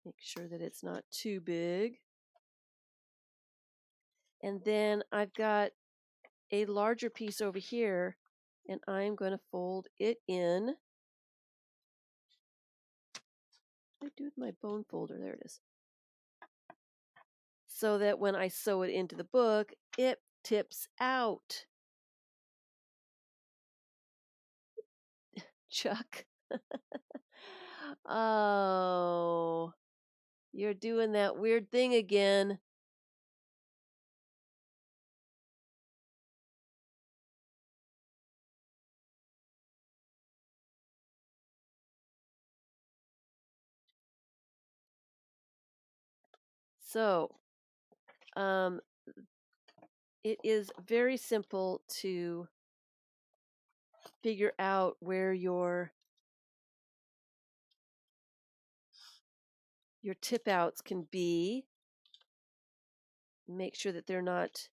Make sure that it's not too big. And then I've got a larger piece over here, and I'm going to fold it in. What did I do with my bone folder? There it is. So that when I sew it into the book, it tips out. Chuck. Oh, you're doing that weird thing again. So, it is very simple to figure out where your tip outs can be. Make sure that they're not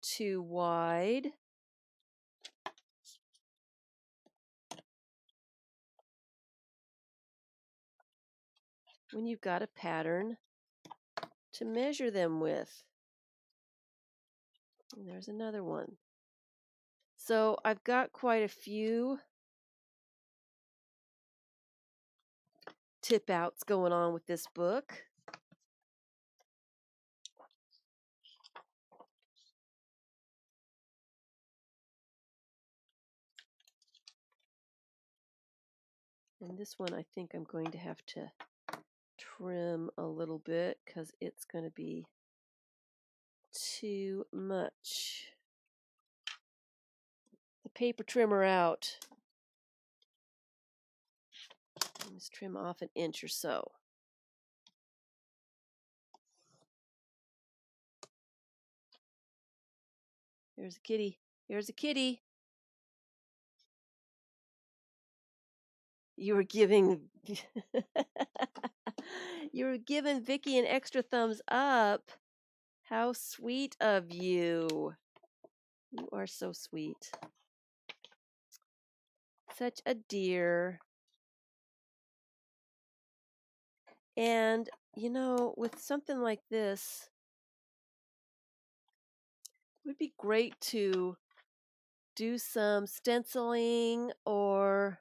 too wide. When you've got a pattern to measure them with. And there's another one. So I've got quite a few tip outs going on with this book. And this one I think I'm going to have to trim a little bit because it's going to be too much. The paper trimmer out. Just trim off an inch or so. There's a kitty. Here's a kitty. You were giving you were giving Vicky an extra thumbs up. How sweet of you. You are so sweet. Such a dear. And, you know, with something like this, it would be great to do some stenciling or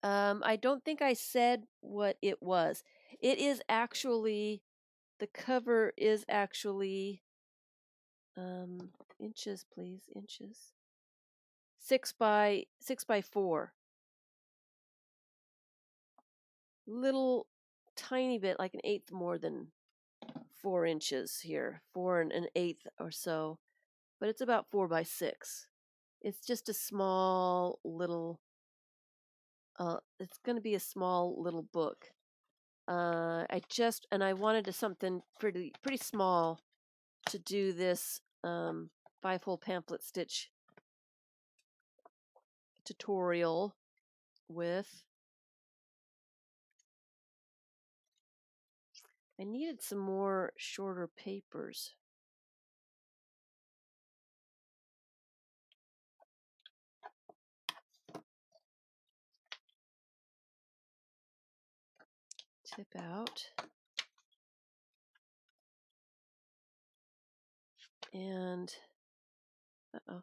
I don't think I said what it was. It is actually the cover is actually inches, please, inches. 6 by 4. Little tiny bit, like an eighth more than 4 inches here, 4 and an eighth or so, but it's about 4 by 6. It's just a small little. It's going to be a small little book. I wanted something pretty small to do this 5-hole pamphlet stitch tutorial with. I needed some more shorter papers. Tip out. And, uh-oh,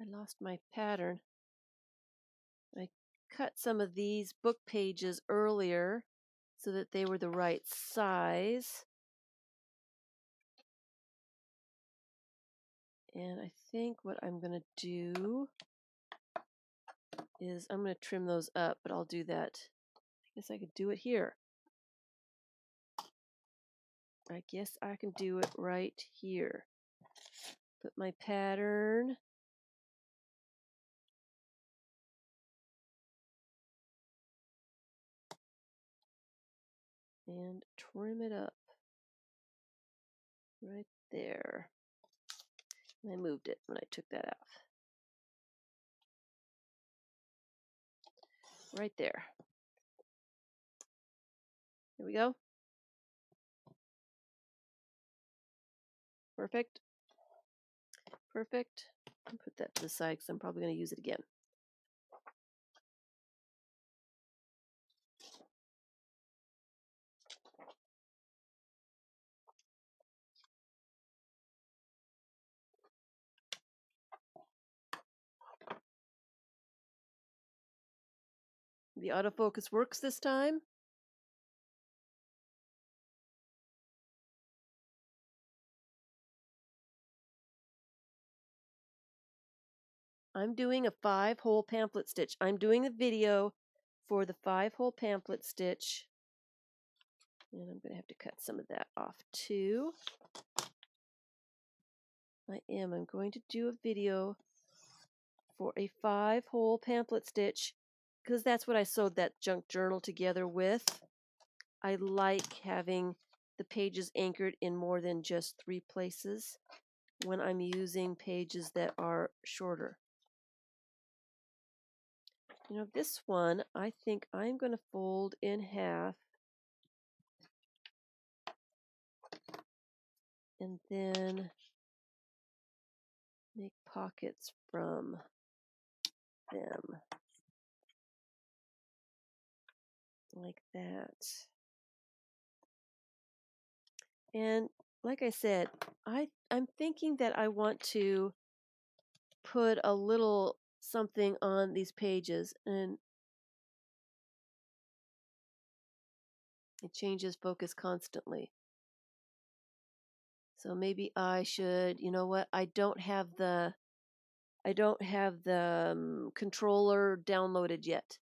I lost my pattern. I cut some of these book pages earlier so that they were the right size. And I think what I'm going to do is I'm going to trim those up, but I'll do that. I guess I could do it here. I guess I can do it right here. Put my pattern. And trim it up. Right there. And I moved it when I took that out. Right there. Here we go. Perfect. Perfect. I'll put that to the side because I'm probably going to use it again. The autofocus works this time. I'm doing a 5-hole pamphlet stitch. I'm doing a video for the 5-hole pamphlet stitch. And I'm going to have to cut some of that off too. I'm going to do a video for a 5-hole pamphlet stitch because that's what I sewed that junk journal together with. I like having the pages anchored in more than just 3 places when I'm using pages that are shorter. You know, this one, I think I'm going to fold in half and then make pockets from them. Like that. And like I said, I'm thinking that I want to put a little something on these pages, and it changes focus constantly. So maybe I should, you know what? I don't have the controller downloaded yet,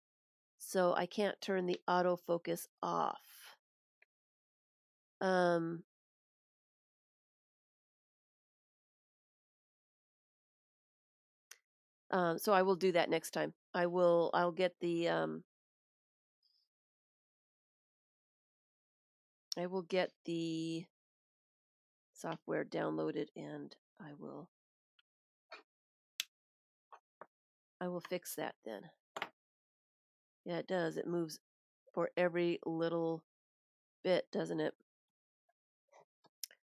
so I can't turn the autofocus off. So I will do that next time. I'll get the I will get the software downloaded and I will fix that then. Yeah, it does. It moves for every little bit, doesn't it?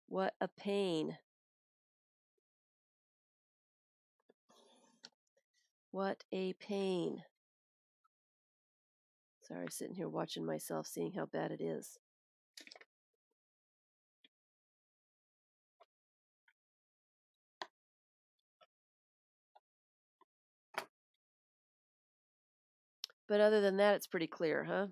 What a pain. What a pain. Sorry, sitting here watching myself, seeing how bad it is. But other than that, it's pretty clear, huh?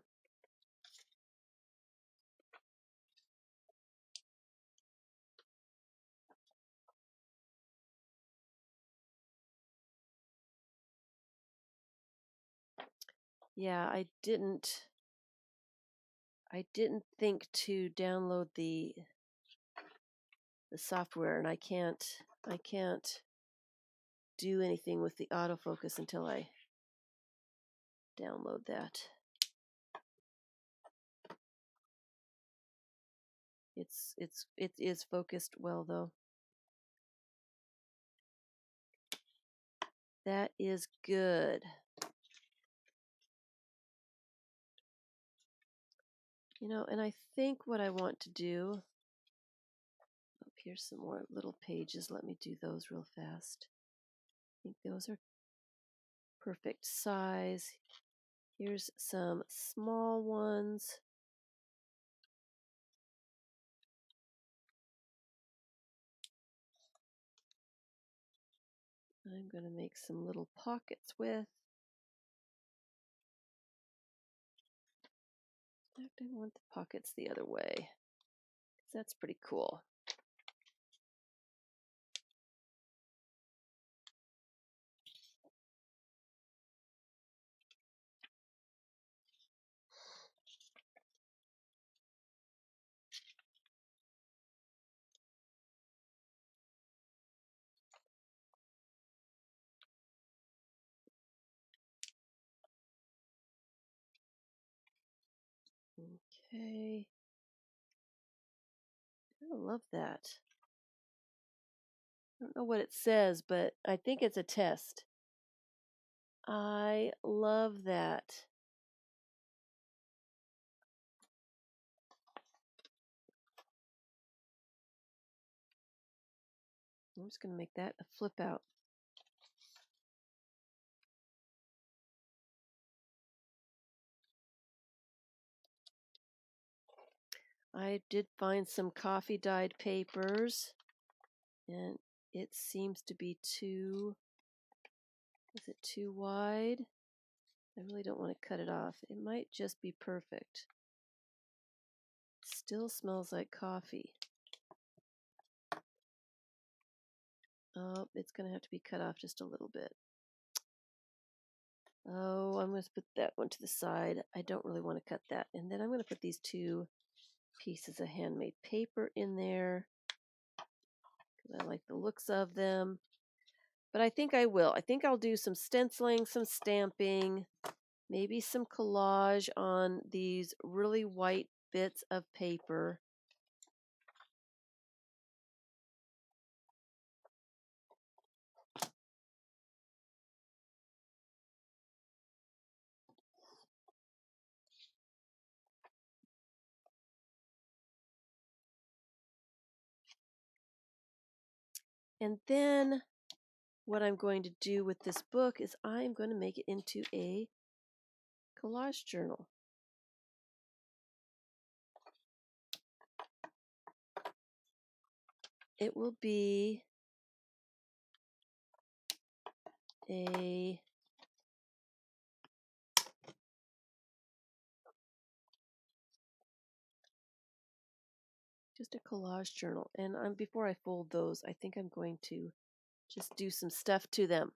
Yeah, I didn't think to download the software, and I can't do anything with the autofocus until I download that. It is focused well though. That is good. And I think what I want to do, oh, here's some more little pages. Let me do those real fast. I think those are perfect size. Here's some small ones. I'm going to make some little pockets with. In fact, I want the pockets the other way, because that's pretty cool. Okay. I love that. I don't know what it says, but I think it's a test. I love that. I'm just going to make that a flip out. I did find some coffee dyed papers, and it seems to be is it too wide? I really don't want to cut it off. It might just be perfect. Still smells like coffee. Oh, it's going to have to be cut off just a little bit. Oh, I'm going to put that one to the side. I don't really want to cut that. And then I'm going to put these two pieces of handmade paper in there because I like the looks of them. But I think I will. I think I'll do some stenciling, some stamping, maybe some collage on these really white bits of paper. And then what I'm going to do with this book is I'm going to make it into a collage journal. It will be just a collage journal. And before I fold those, I think I'm going to just do some stuff to them.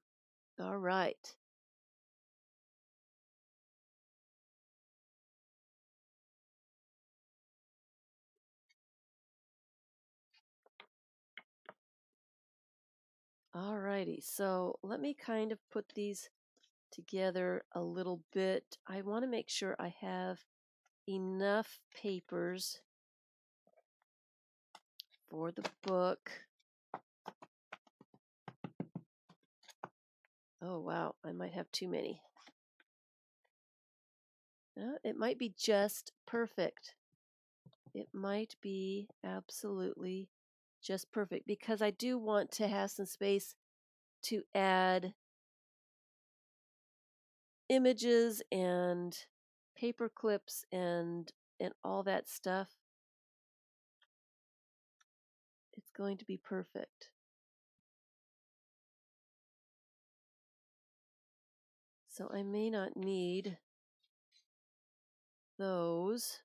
All right. All righty. So let me kind of put these together a little bit. I want to make sure I have enough papers for the book. Oh, wow. I might have too many. It might be just perfect. It might be absolutely just perfect because I do want to have some space to add images and paper clips and all that stuff. It's going to be perfect. So I may not need those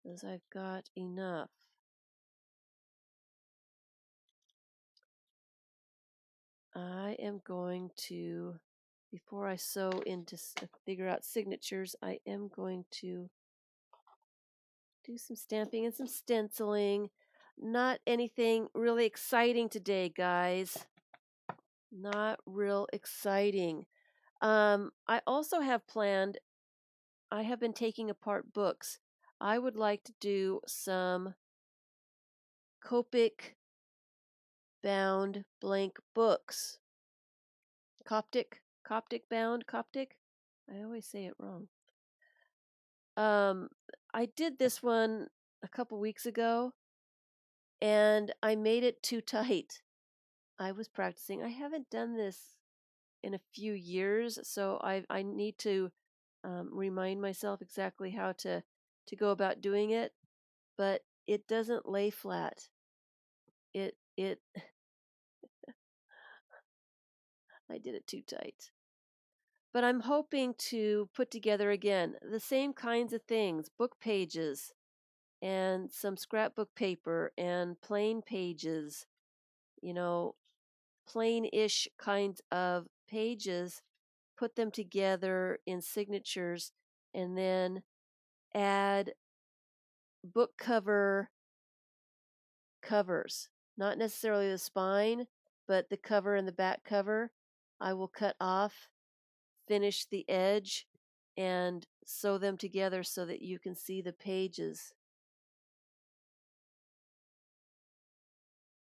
because I've got enough. I am going to before I figure out signatures, I am going to do some stamping and some stenciling. Not anything really exciting today, guys. Not real exciting. I also have planned, I have been taking apart books. I would like to do some Copic bound blank books. Coptic bound, Coptic? I always say it wrong. Um, I did this one a couple weeks ago and I made it too tight. I was practicing. I haven't done this in a few years, so I need to remind myself exactly how to go about doing it. But it doesn't lay flat. It I did it too tight. But I'm hoping to put together again the same kinds of things, book pages and some scrapbook paper and plain pages, you know, plain-ish kinds of pages, put them together in signatures and then add book covers, not necessarily the spine, but the cover and the back cover. I will cut off, finish the edge, and sew them together so that you can see the pages.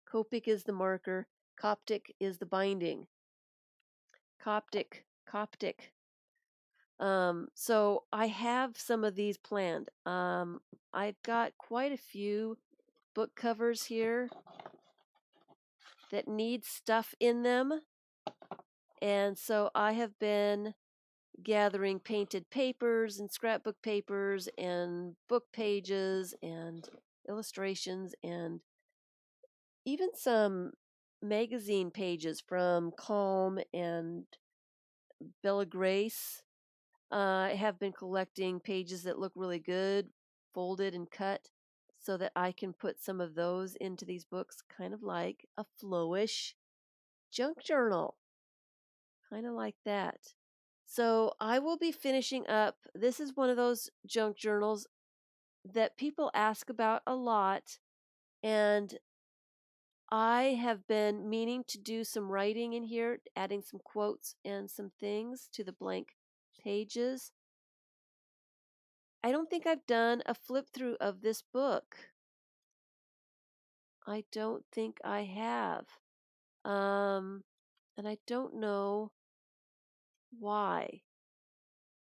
Copic is the marker, Coptic is the binding. Coptic. So I have some of these planned. I've got quite a few book covers here that need stuff in them. And so I have been gathering painted papers and scrapbook papers and book pages and illustrations and even some magazine pages from Calm and Bella Grace. I have been collecting pages that look really good, folded and cut, so that I can put some of those into these books, kind of like a flowish junk journal, kind of like that. So I will be finishing up. This is one of those junk journals that people ask about a lot, and I have been meaning to do some writing in here, adding some quotes and some things to the blank pages. I don't think I've done a flip through of this book. I don't think I have. And I don't know why.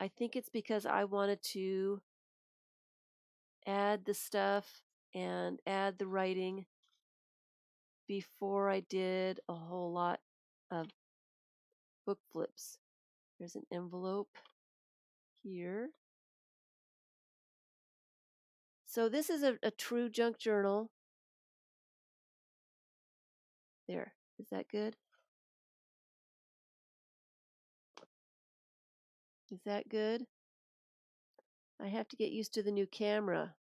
I think it's because I wanted to add the stuff and add the writing before I did a whole lot of book flips. There's an envelope here. So this is a true junk journal. There. Is that good? Is that good? I have to get used to the new camera.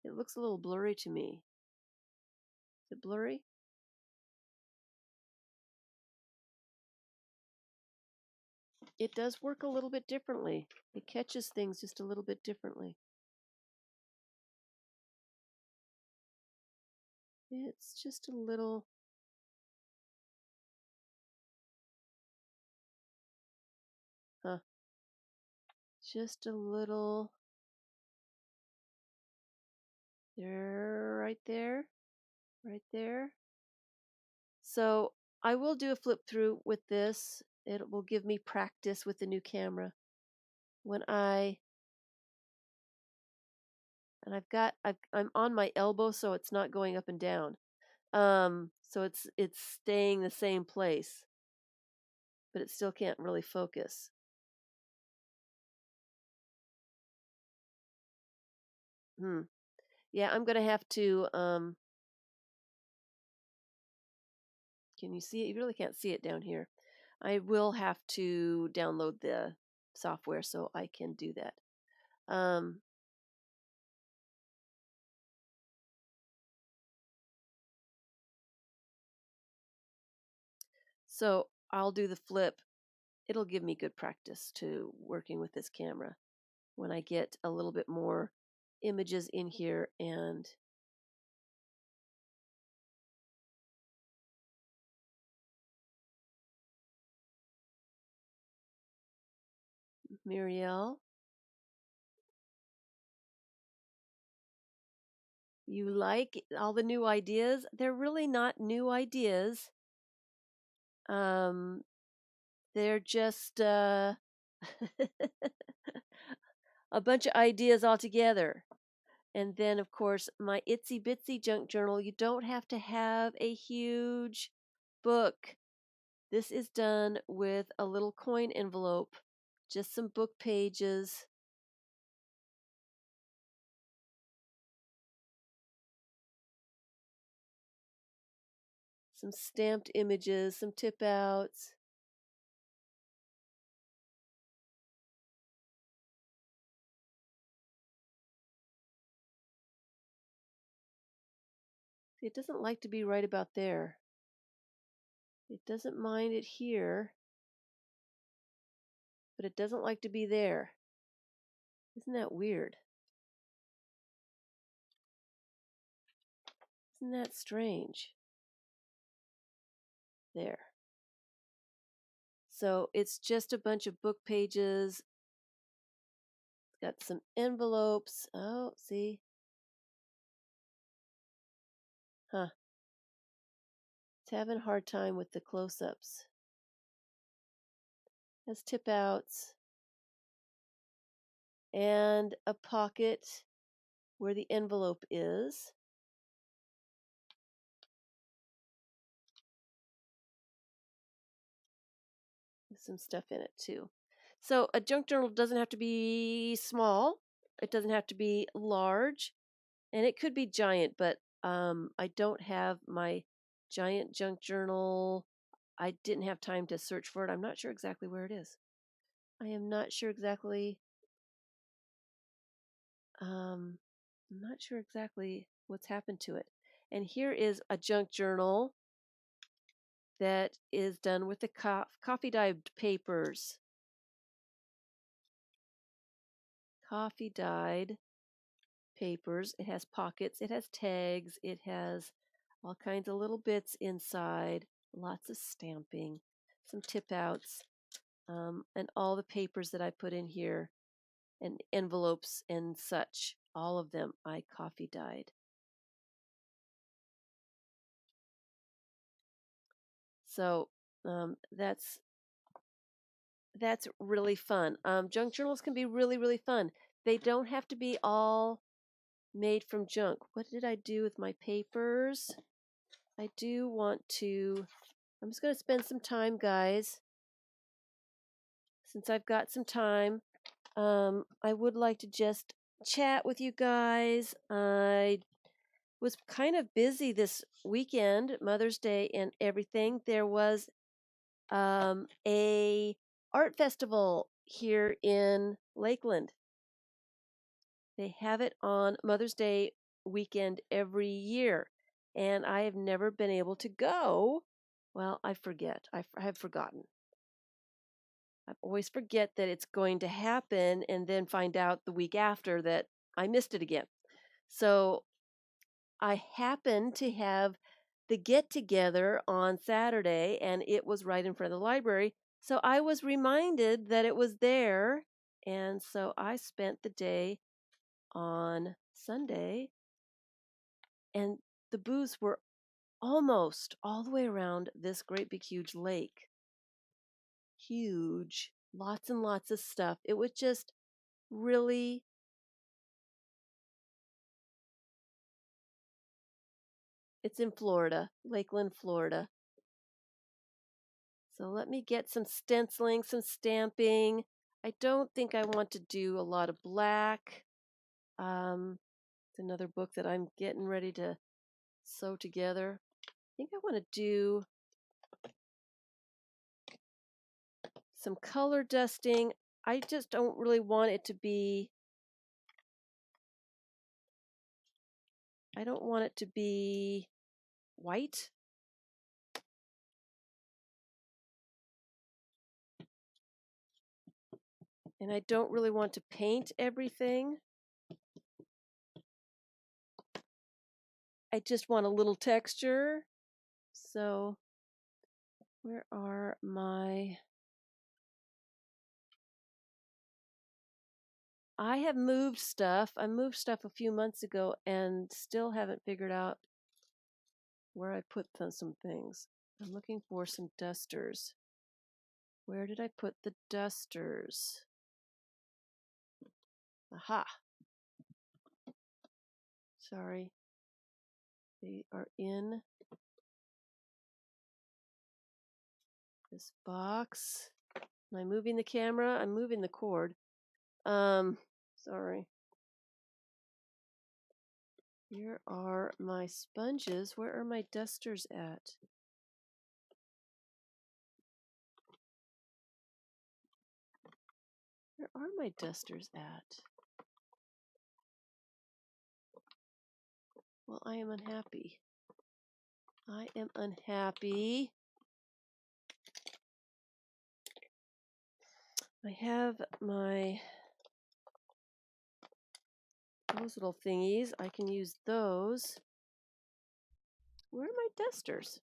It looks a little blurry to me. Is it blurry? It does work a little bit differently. It catches things just a little bit differently. It's just a little... Huh. Just a little... There, right there. Right there. So I will do a flip through with this. It will give me practice with the new camera. When I... And I'm on my elbow, so it's not going up and down. So it's staying the same place, but it still can't really focus. Yeah, I'm gonna have to. Can you see it? You really can't see it down here. I will have to download the software so I can do that. So I'll do the flip. it'll give me good practice to working with this camera when I get a little bit more images in here and Muriel, you like all the new ideas? They're really not new ideas. Um, they're just a bunch of ideas all together. And then, of course, my itsy bitsy junk journal. You don't have to have a huge book. This is done with a little coin envelope, just some book pages. Some stamped images, some tip outs. See, it doesn't like to be right about there. It doesn't mind it here, but it doesn't like to be there. Isn't that weird? Isn't that strange? There. So it's just a bunch of book pages. It's got some envelopes. Oh, see? Huh. It's having a hard time with the close-ups. Has tip outs and a pocket where the envelope is. Some stuff in it too. So a junk journal doesn't have to be small. It doesn't have to be large, and it could be giant, but I don't have my giant junk journal. I didn't have time to search for it. I'm not sure exactly where it is. I am not sure exactly. I'm not sure exactly what's happened to it. And here is a junk journal that is done with the coffee dyed papers. Coffee dyed papers. It has pockets, it has tags, it has all kinds of little bits inside, lots of stamping, some tip outs, and all the papers that I put in here, and envelopes and such. All of them I coffee dyed. So that's really fun. Junk journals can be really, really fun. They don't have to be all made from junk. What did I do with my papers? I do want to, I'm just going to spend some time, guys. Since I've got some time, I would like to just chat with you guys. I was kind of busy this weekend, Mother's Day and everything. There was a art festival here in Lakeland. They have it on Mother's Day weekend every year, and I have never been able to go. Well, I forget. I have forgotten. I always forget that it's going to happen and then find out the week after that I missed it again. So I happened to have the get together on Saturday and it was right in front of the library. So I was reminded that it was there. And so I spent the day on Sunday and the booths were almost all the way around this great big huge lake. Huge, lots and lots of stuff. It was just really, it's in Florida, Lakeland, Florida. So let me get some stenciling, some stamping. I don't think I want to do a lot of black. It's another book that I'm getting ready to sew together. I think I want to do some color dusting. I just don't really want it to be, I don't want it to be white. And I don't really want to paint everything. I just want a little texture. So where are my... I have moved stuff. I moved stuff a few months ago and still haven't figured out where I put some things. I'm looking for some dusters. Where did I put the dusters? Aha. Sorry. They are in this box. Am I moving the camera? I'm moving the cord. Sorry. Here are my sponges. Where are my dusters at? Where are my dusters at? Well, I am unhappy. I am unhappy. I have my those little thingies. I can use those. Where are my dusters?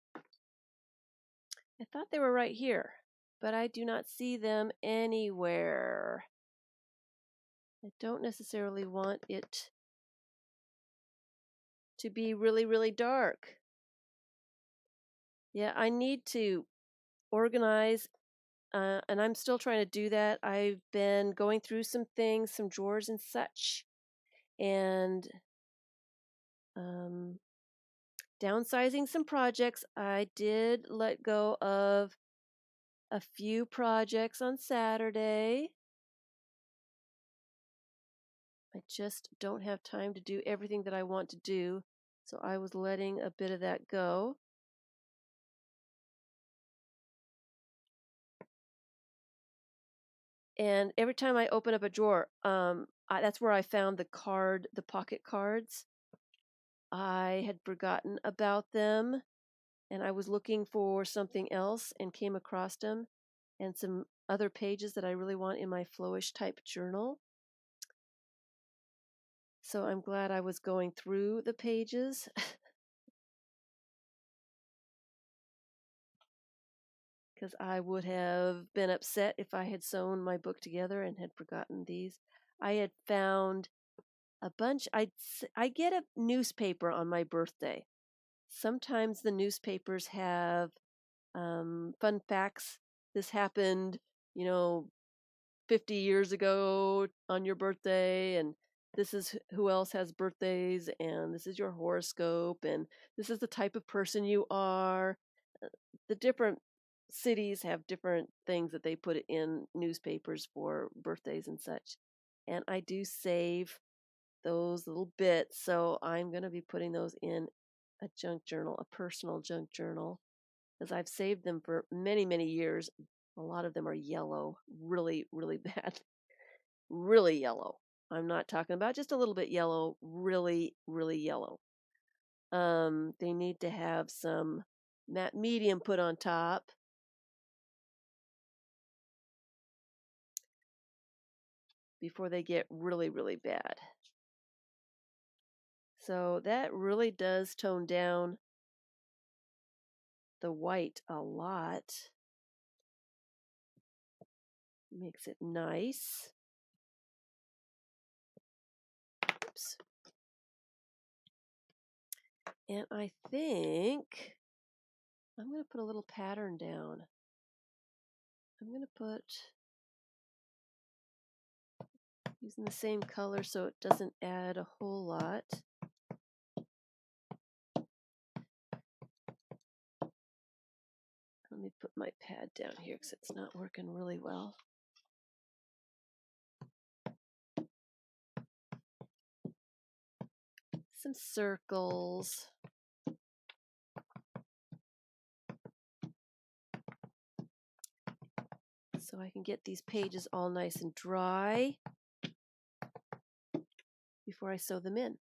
I thought they were right here, but I do not see them anywhere. I don't necessarily want it to be really, really dark. Yeah, I need to organize, and I'm still trying to do that. I've been going through some things, some drawers and such, and downsizing some projects. I did let go of a few projects on Saturday. I just don't have time to do everything that I want to do, so I was letting a bit of that go. And every time I open up a drawer, that's where I found the pocket cards. I had forgotten about them, and I was looking for something else and came across them and some other pages that I really want in my flowish type journal. So I'm glad I was going through the pages. Because I would have been upset if I had sewn my book together and had forgotten these. I had found a bunch. I get a newspaper on my birthday. Sometimes the newspapers have fun facts. This happened, 50 years ago on your birthday, and this is who else has birthdays, and this is your horoscope, and this is the type of person you are. The different cities have different things that they put in newspapers for birthdays and such. And I do save those little bits, so I'm going to be putting those in a junk journal, a personal junk journal, because I've saved them for many, many years. A lot of them are yellow, really, really bad, really yellow. I'm not talking about just a little bit yellow, really, really yellow. They need to have some matte medium put on top. Before they get really, really bad. So that really does tone down the white a lot. Makes it nice. Oops. And I think I'm going to put a little pattern down. I'm going to put, using the same color so it doesn't add a whole lot. Let me put my pad down here because it's not working really well. Some circles. So I can get these pages all nice and dry before I sew them in.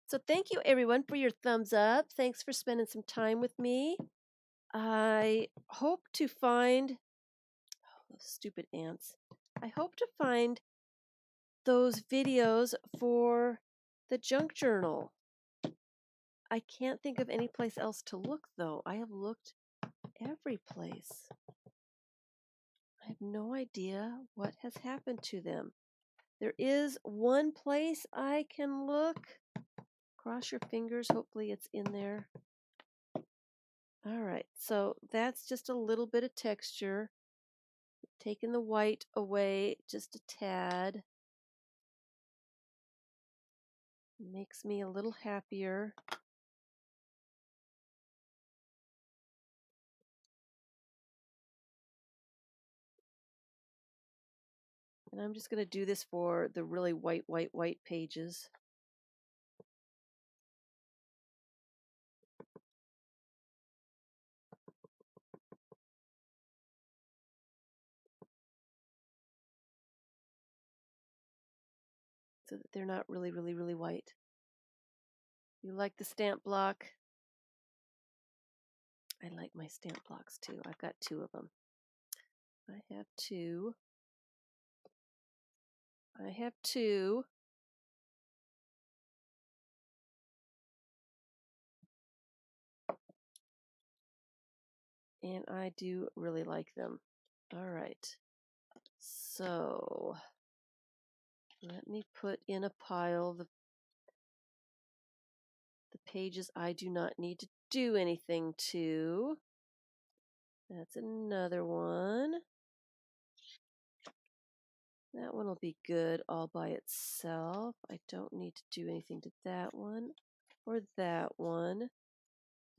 So thank you everyone for your thumbs up. Thanks for spending some time with me. I hope to find, oh, those stupid ants. I hope to find those videos for the junk journal. I can't think of any place else to look, though. I have looked every place. I have no idea what has happened to them. There is one place I can look. Cross your fingers. Hopefully it's in there. All right, so that's just a little bit of texture. Taking the white away just a tad. Makes me a little happier. And I'm just going to do this for the really white pages. So that they're not really white. You like the stamp block? I like my stamp blocks too. I've got 2 of them. I have 2. I have 2. And I do really like them. All right. So let me put in a pile the pages I do not need to do anything to. That's another one. That one will be good all by itself. I don't need to do anything to that one or that one.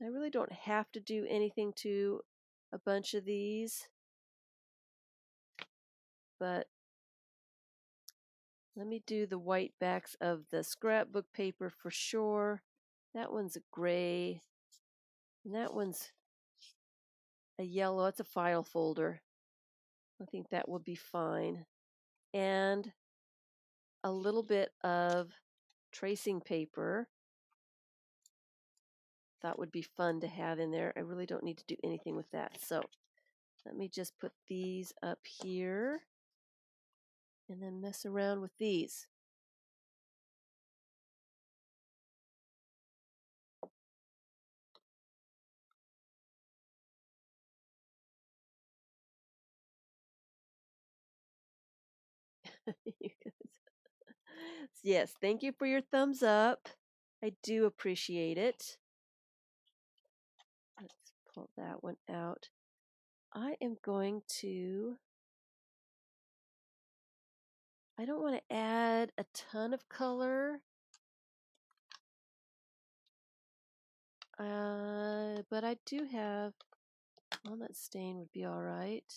I really don't have to do anything to a bunch of these, but let me do the white backs of the scrapbook paper for sure. That one's a gray, and that one's a yellow. It's a file folder. I think that would be fine. And a little bit of tracing paper. That would be fun to have in there. I really don't need to do anything with that. So let me just put these up here and then mess around with these. Yes, thank you for your thumbs up. I do appreciate it. Let's pull that one out. I am going to, I don't want to add a ton of color, but I do have, walnut stain would be all right.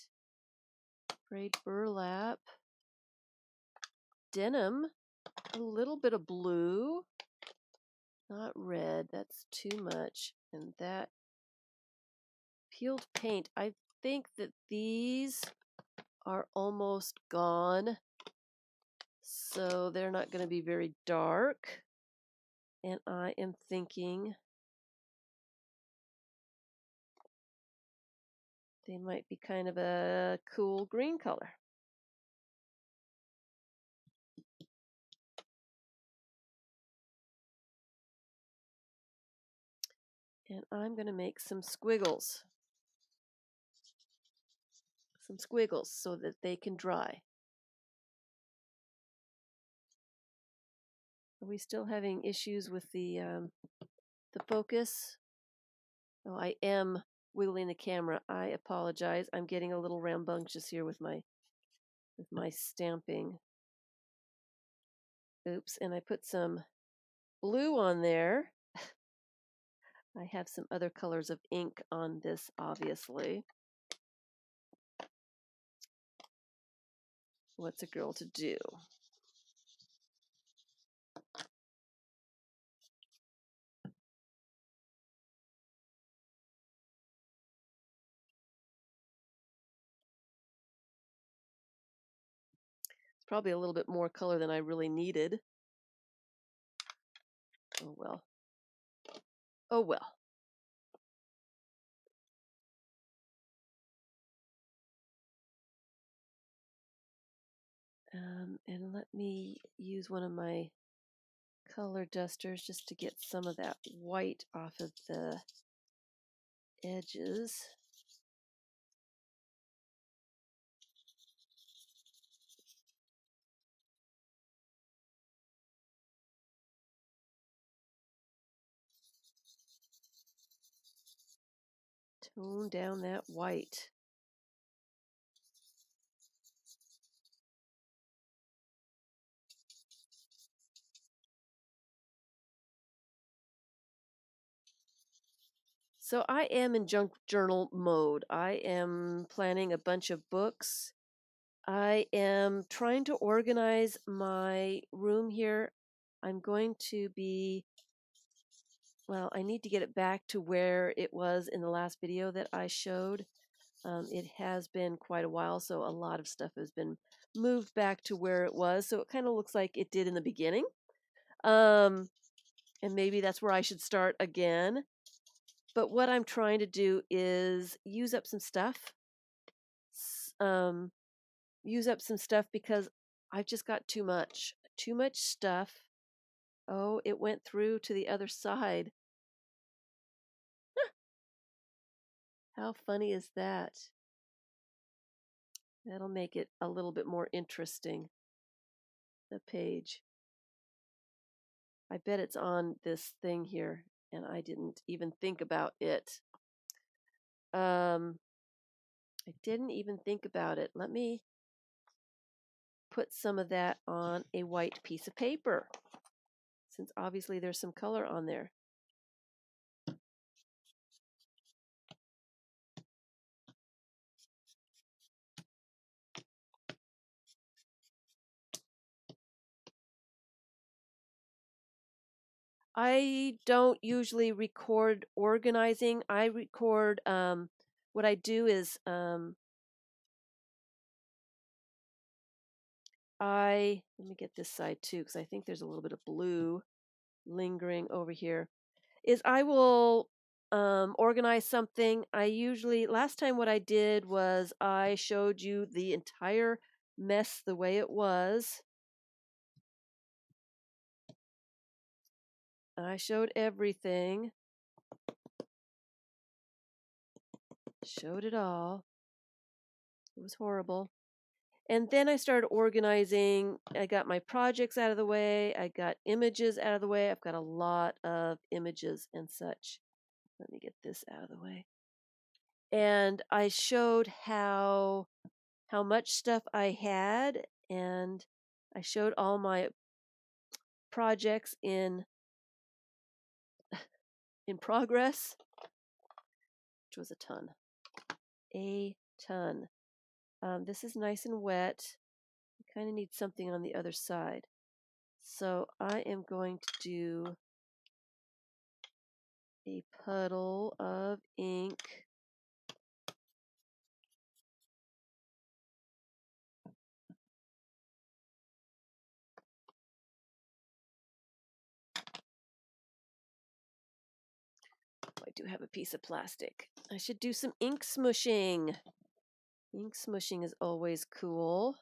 Braid burlap, denim, a little bit of blue, not red, that's too much, and that peeled paint. I think that these are almost gone, so they're not going to be very dark, and I am thinking they might be kind of a cool green color. And I'm going to make some squiggles. Some squiggles so that they can dry. Are we still having issues with the focus? Oh, I am wiggling the camera. I apologize. I'm getting a little rambunctious here with my stamping. Oops, and I put some blue on there. I have some other colors of ink on this, obviously. What's a girl to do? It's probably a little bit more color than I really needed. Oh well. Oh well. And let me use one of my color dusters just to get some of that white off of the edges. Tone down that white. So I am in junk journal mode. I am planning a bunch of books. I am trying to organize my room here. I'm going to be, well, I need to get it back to where it was in the last video that I showed. It has been quite a while, so a lot of stuff has been moved back to where it was. So it kind of looks like it did in the beginning. And maybe that's where I should start again. But what I'm trying to do is use up some stuff. Um, use up some stuff because I've just got too much. Too much stuff. Oh, it went through to the other side. How funny is that? That'll make it a little bit more interesting, the page. I bet it's on this thing here, and I didn't even think about it. I didn't even think about it. Let me put some of that on a white piece of paper, since obviously there's some color on there. I don't usually record organizing. I record, what I do is let me get this side too, because I think there's a little bit of blue lingering over here, is I will organize something. I usually, last time what I did was I showed you the entire mess the way it was. I showed everything. Showed it all. It was horrible. And then I started organizing. I got my projects out of the way. I got images out of the way. I've got a lot of images and such. Let me get this out of the way. And I showed how much stuff I had, and I showed all my projects in progress, which was a ton. A ton. This is nice and wet. I kind of need something on the other side. So I am going to do a puddle of ink. I do have a piece of plastic. I should do some ink smushing. Ink smushing is always cool.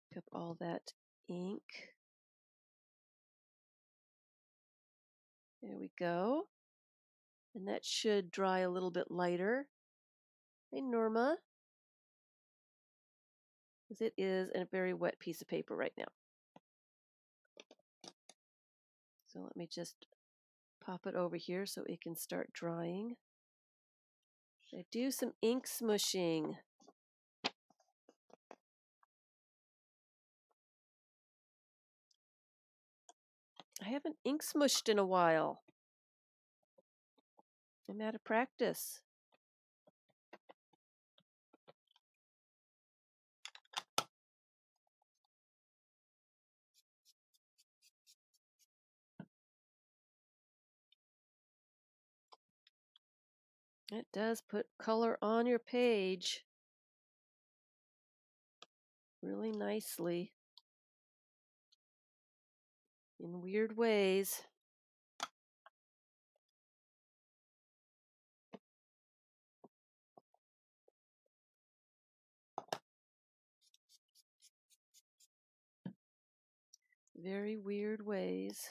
Pick up all that ink. There we go. And that should dry a little bit lighter. Hey, Norma. Because it is a very wet piece of paper right now. So let me just pop it over here so it can start drying. I do some ink smushing. I haven't ink smushed in a while. I'm out of practice. It does put color on your page really nicely in weird ways. very weird ways.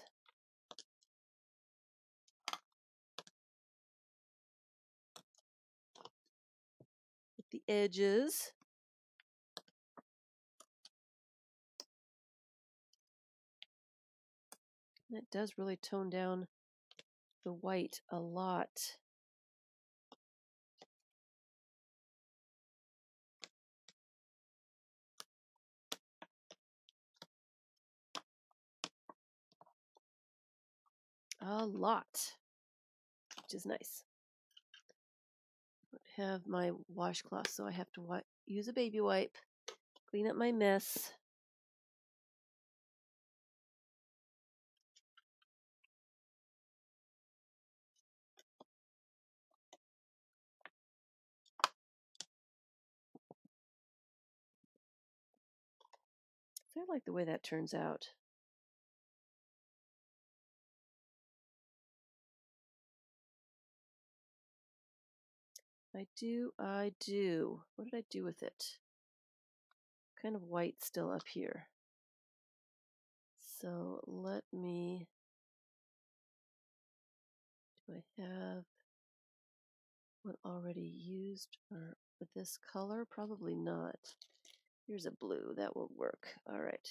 With the edges. And it does really tone down the white a lot. A lot, which is nice. I have my washcloth, so I have to use a baby wipe, clean up my mess. So I like the way that turns out. I do. What did I do with it? Kind of white still up here. So let me, do I have one already used or with this color? Probably not. Here's a blue, that will work. All right.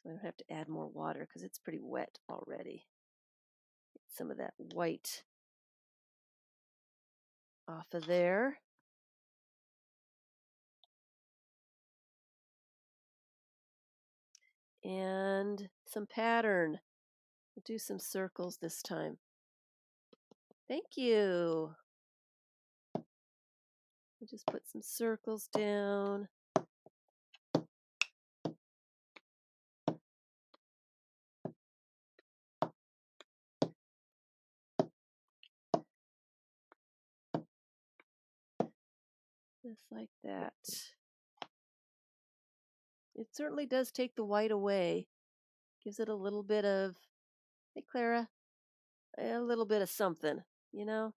So I don't have to add more water because it's pretty wet already. Get some of that white off of there. And some pattern. We'll do some circles this time. Thank you. We'll just put some circles down. Just like that. It certainly does take the white away. Gives it a little bit of, hey Clara, a little bit of something, you know?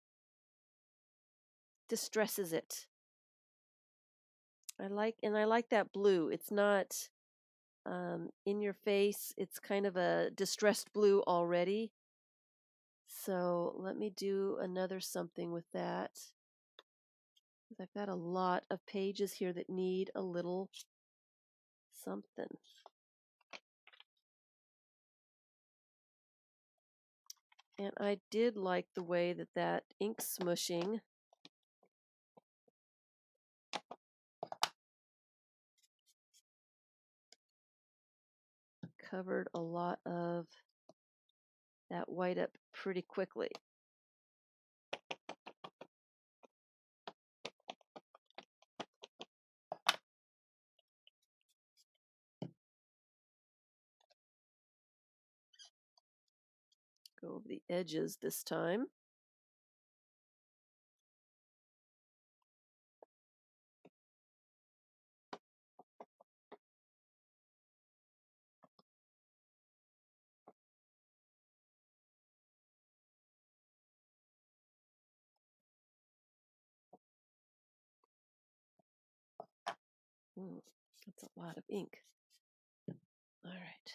Distresses it. I like that blue. It's not in your face. It's kind of a distressed blue already. So let me do another something with that. I've got a lot of pages here that need a little something. And I did like the way that ink smushing covered a lot of that white up pretty quickly. Go over the edges this time. That's a lot of ink. All right.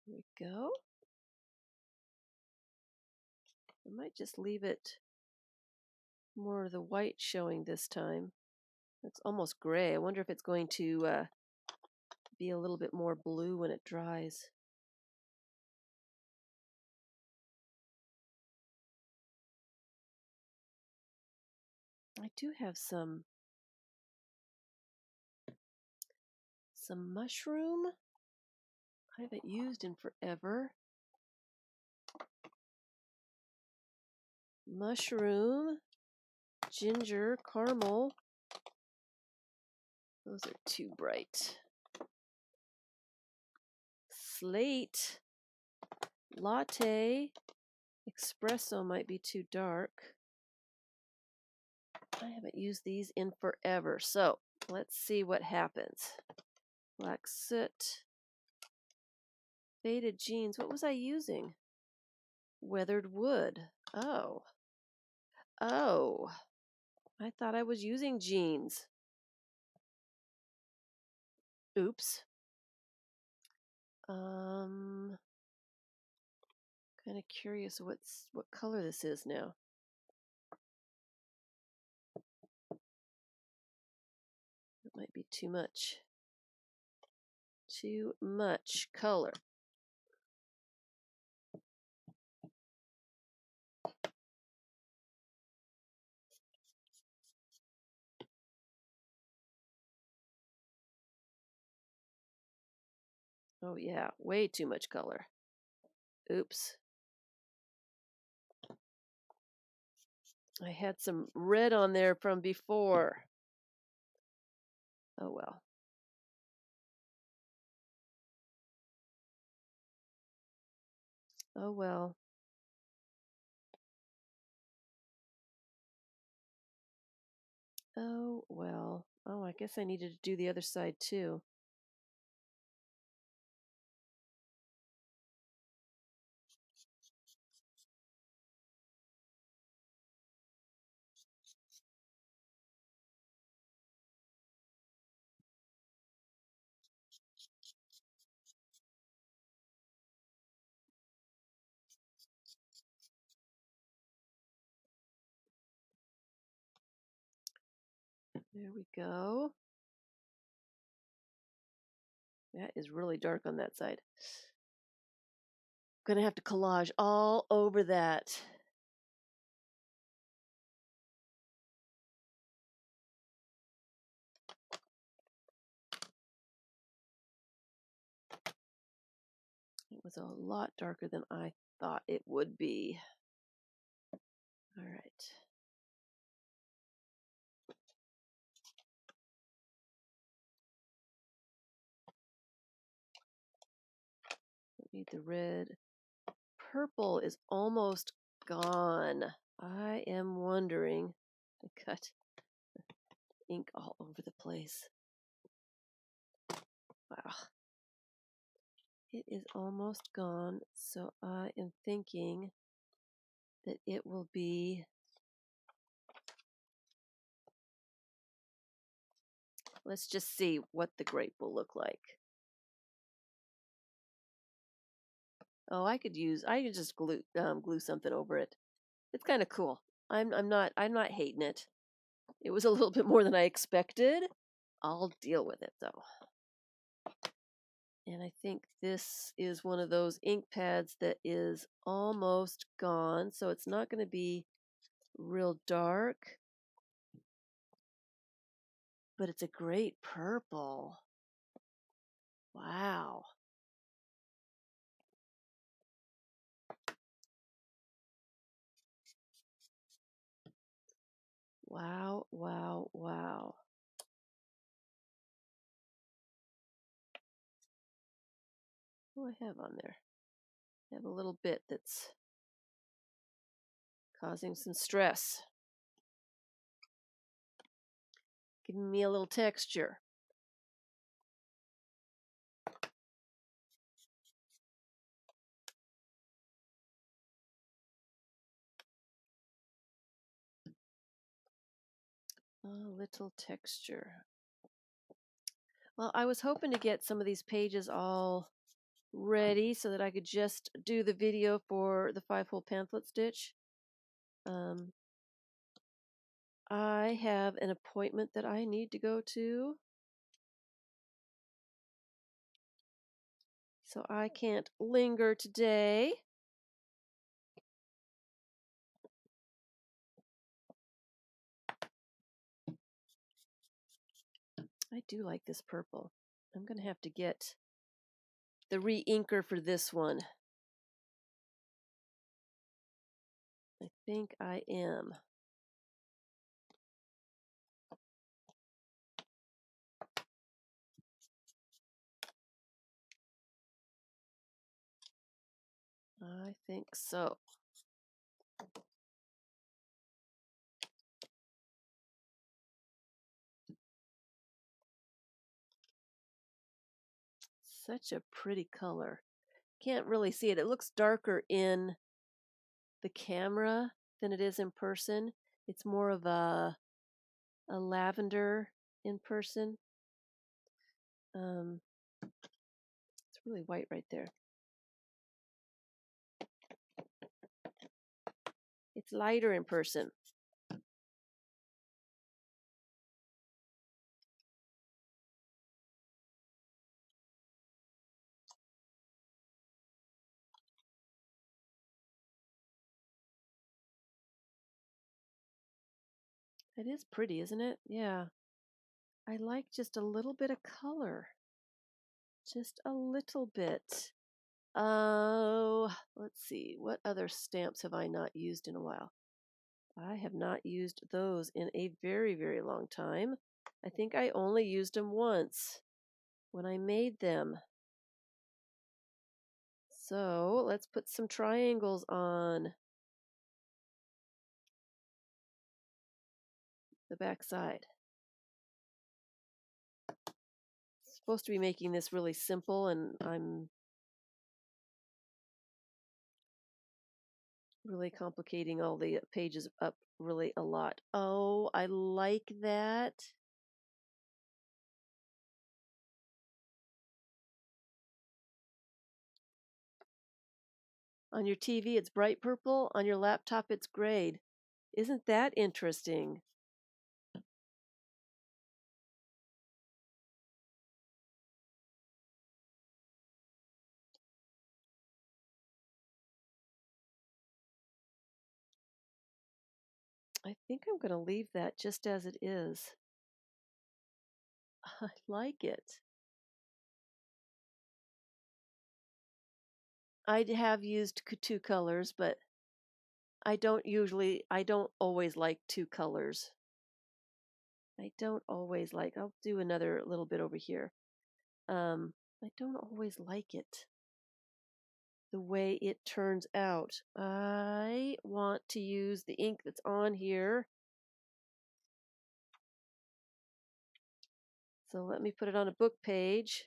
Here we go. I might just leave it more of the white showing this time. It's almost gray. I wonder if it's going to be a little bit more blue when it dries. I do have some mushroom. I haven't used in forever. Mushroom, ginger, caramel. Those are too bright. Slate, latte, espresso might be too dark. I haven't used these in forever, so let's see what happens. Black soot, Faded jeans. What was I using? Weathered wood. Oh. Oh. I thought I was using jeans. Oops. Kind of curious what color this is now. It might be too much. Too much color. Oh yeah, way too much color. Oops. I had some red on there from before. Oh well. Oh well. Oh well. Oh, I guess I needed to do the other side too. There we go. That is really dark on that side. Gonna have to collage all over that. It was a lot darker than I thought it would be. All right. Need the red. Purple is almost gone. I am wondering. I got ink all over the place. Wow. It is almost gone, so I am thinking that it will be. Let's just see what the grape will look like. Oh, I could just glue something over it. It's kind of cool. I'm not hating it. It was a little bit more than I expected. I'll deal with it though. And I think this is one of those ink pads that is almost gone, so it's not going to be real dark. But it's a great purple. Wow. Wow, wow, wow. What do I have on there? I have a little bit that's causing some stress. Giving me a little texture. A little texture. Well, I was hoping to get some of these pages all ready so that I could just do the video for the 5-hole pamphlet stitch. I have an appointment that I need to go to, so I can't linger today. I do like this purple. I'm going to have to get the re-inker for this one. I think I am. I think so. Such a pretty color. can't really see it. It looks darker in the camera than it is in person. It's more of a lavender in person. It's really white right there. It's lighter in person. It is pretty, isn't it? Yeah. I like just a little bit of color. Just a little bit. Oh, let's see. What other stamps have I not used in a while? I have not used those in a very, very long time. I think I only used them once when I made them. So let's put some triangles on the back side. Supposed to be making this really simple, and I'm really complicating all the pages up really a lot. Oh, I like that. On your TV, it's bright purple. On your laptop, it's gray. Isn't that interesting? I think I'm going to leave that just as it is. I like it. I have used two colors, but I don't always like two colors. I'll do another little bit over here. I don't always like it the way it turns out. I want to use the ink that's on here. So let me put it on a book page.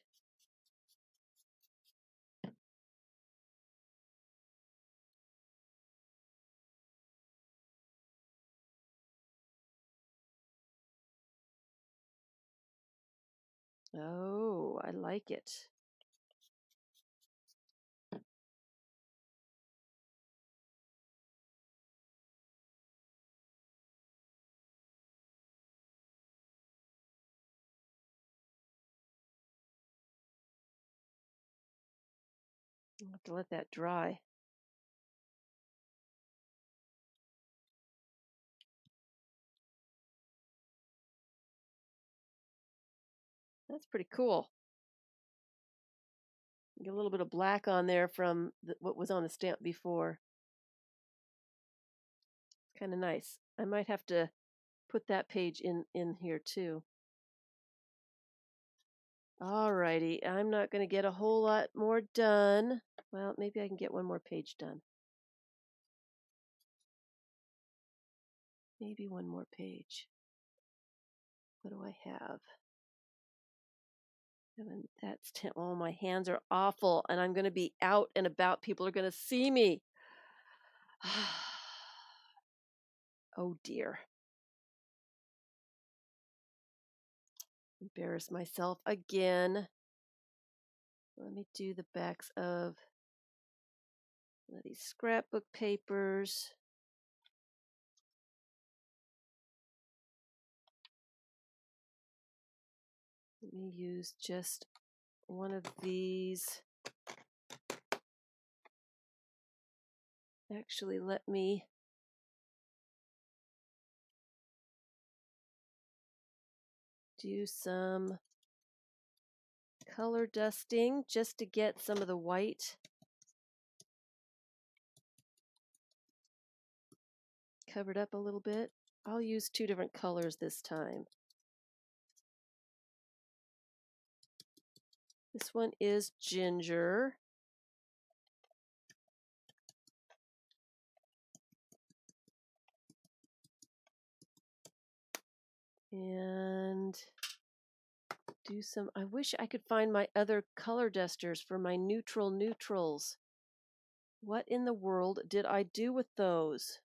Oh, I like it. I'll have to let that dry. That's pretty cool. Get a little bit of black on there from what was on the stamp before. It's kind of nice. I might have to put that page in here too. Alrighty, I'm not going to get a whole lot more done. Well, maybe I can get one more page done. Maybe one more page. What do I have? That's 10. Oh, my hands are awful, and I'm going to be out and about. People are going to see me. Oh dear. Embarrass myself again. Let me do the backs of these scrapbook papers. Let me use just one of these. Actually, let me do some color dusting just to get some of the white covered up a little bit. I'll use two different colors this time. This one is ginger. And do some, I wish I could find my other color dusters for my neutrals. What in the world did I do with those?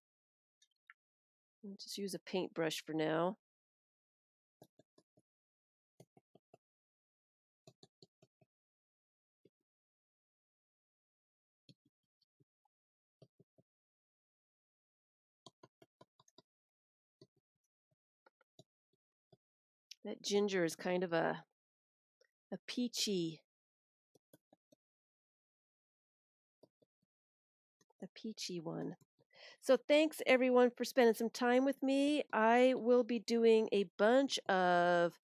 I'll just use a paintbrush for now. That ginger is kind of a peachy one. So thanks everyone for spending some time with me. I will be doing a bunch of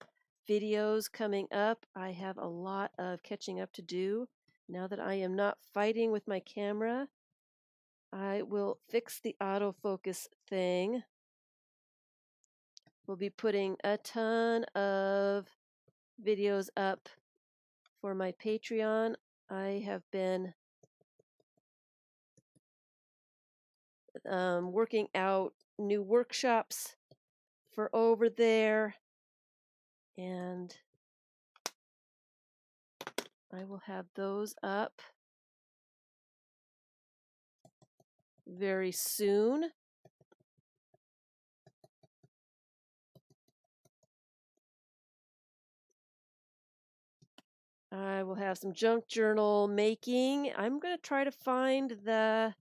videos coming up. I have a lot of catching up to do. Now that I am not fighting with my camera, I will fix the autofocus thing. We'll be putting a ton of videos up for my Patreon. I have been working out new workshops for over there, and I will have those up very soon. I will have some junk journal making. I'm going to try to find the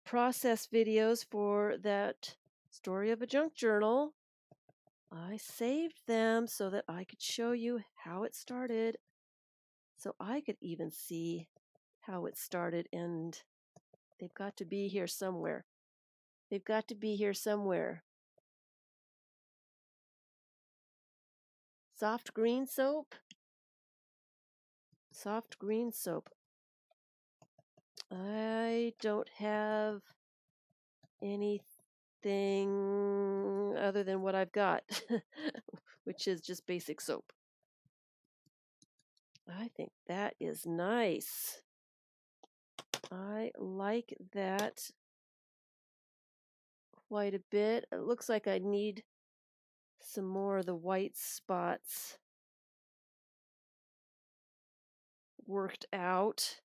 process videos for that story of a junk journal. I saved them so that I could show you how it started, so I could even see how it started, and they've got to be here somewhere. They've got to be here somewhere. Soft green soap. Soft green soap. I don't have anything other than what I've got, which is just basic soap. I think that is nice. I like that quite a bit. It looks like I need some more of the white spots worked out.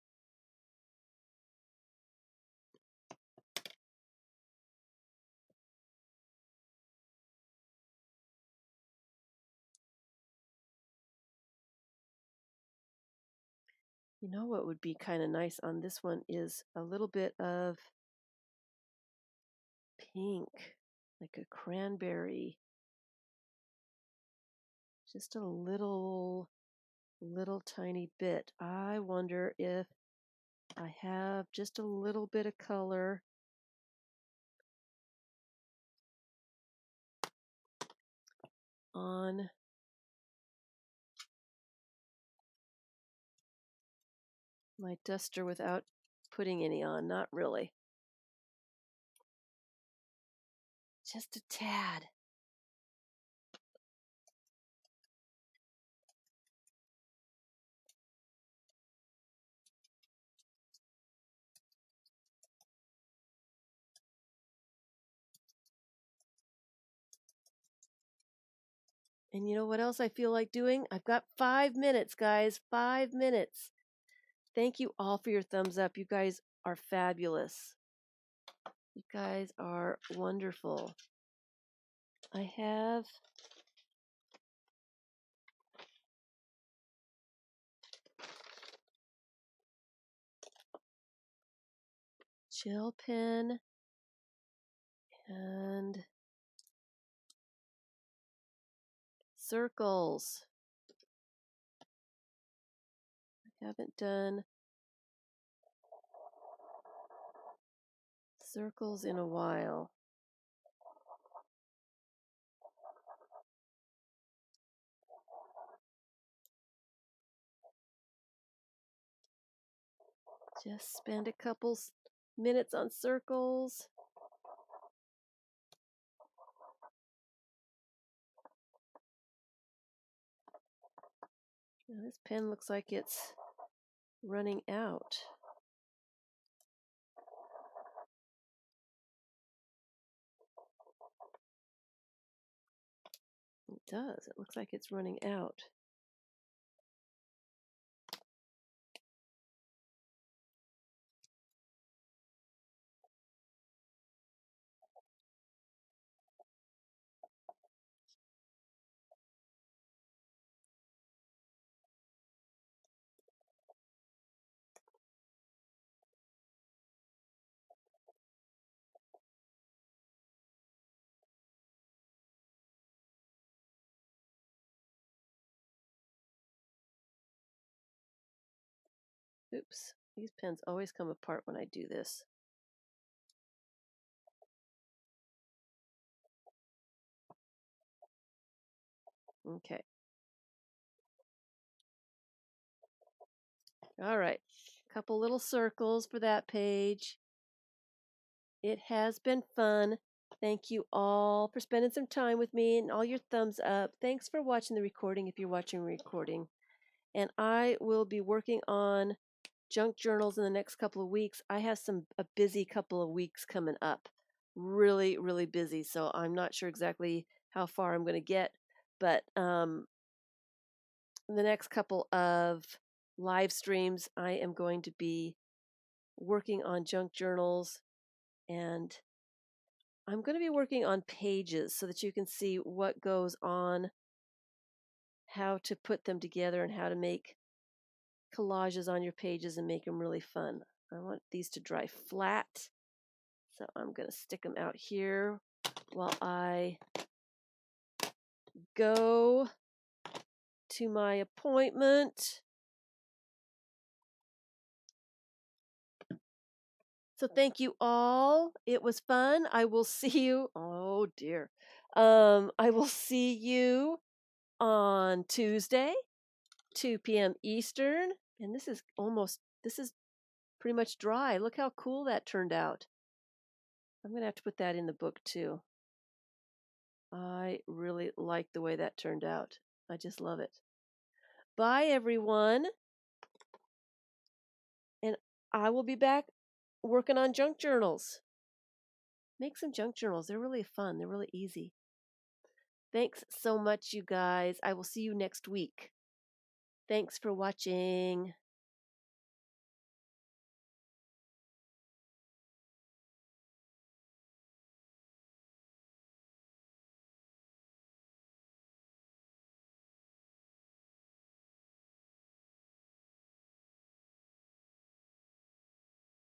You know what would be kind of nice on this one is a little bit of pink, like a cranberry. Just a little tiny bit. I wonder if I have just a little bit of color on my duster without putting any on. Not really. Just a tad. And you know what else I feel like doing? I've got 5 minutes, guys. 5 minutes. Thank you all for your thumbs up. You guys are fabulous. You guys are wonderful. I have gel pen and circles. I haven't done circles in a while. Just spend a couple minutes on circles. Now this pen looks like it's running out. It does. It looks like it's running out. Oops, these pens always come apart when I do this. Okay. All right. Couple little circles for that page. It has been fun. Thank you all for spending some time with me and all your thumbs up. Thanks for watching the recording if you're watching a recording. And I will be working on junk journals in the next couple of weeks. I have a busy couple of weeks coming up. Really, really busy. So I'm not sure exactly how far I'm going to get. But in the next couple of live streams, I am going to be working on junk journals, and I'm going to be working on pages so that you can see what goes on, how to put them together, and how to make collages on your pages and make them really fun. I want these to dry flat, so I'm going to stick them out here while I go to my appointment. So thank you all. It was fun. I will see you. Oh dear. I will see you on Tuesday, 2 p.m. Eastern. And this is pretty much dry. Look how cool that turned out. I'm going to have to put that in the book too. I really like the way that turned out. I just love it. Bye, everyone. And I will be back working on junk journals. Make some junk journals. They're really fun. They're really easy. Thanks so much, you guys. I will see you next week. Thanks for watching.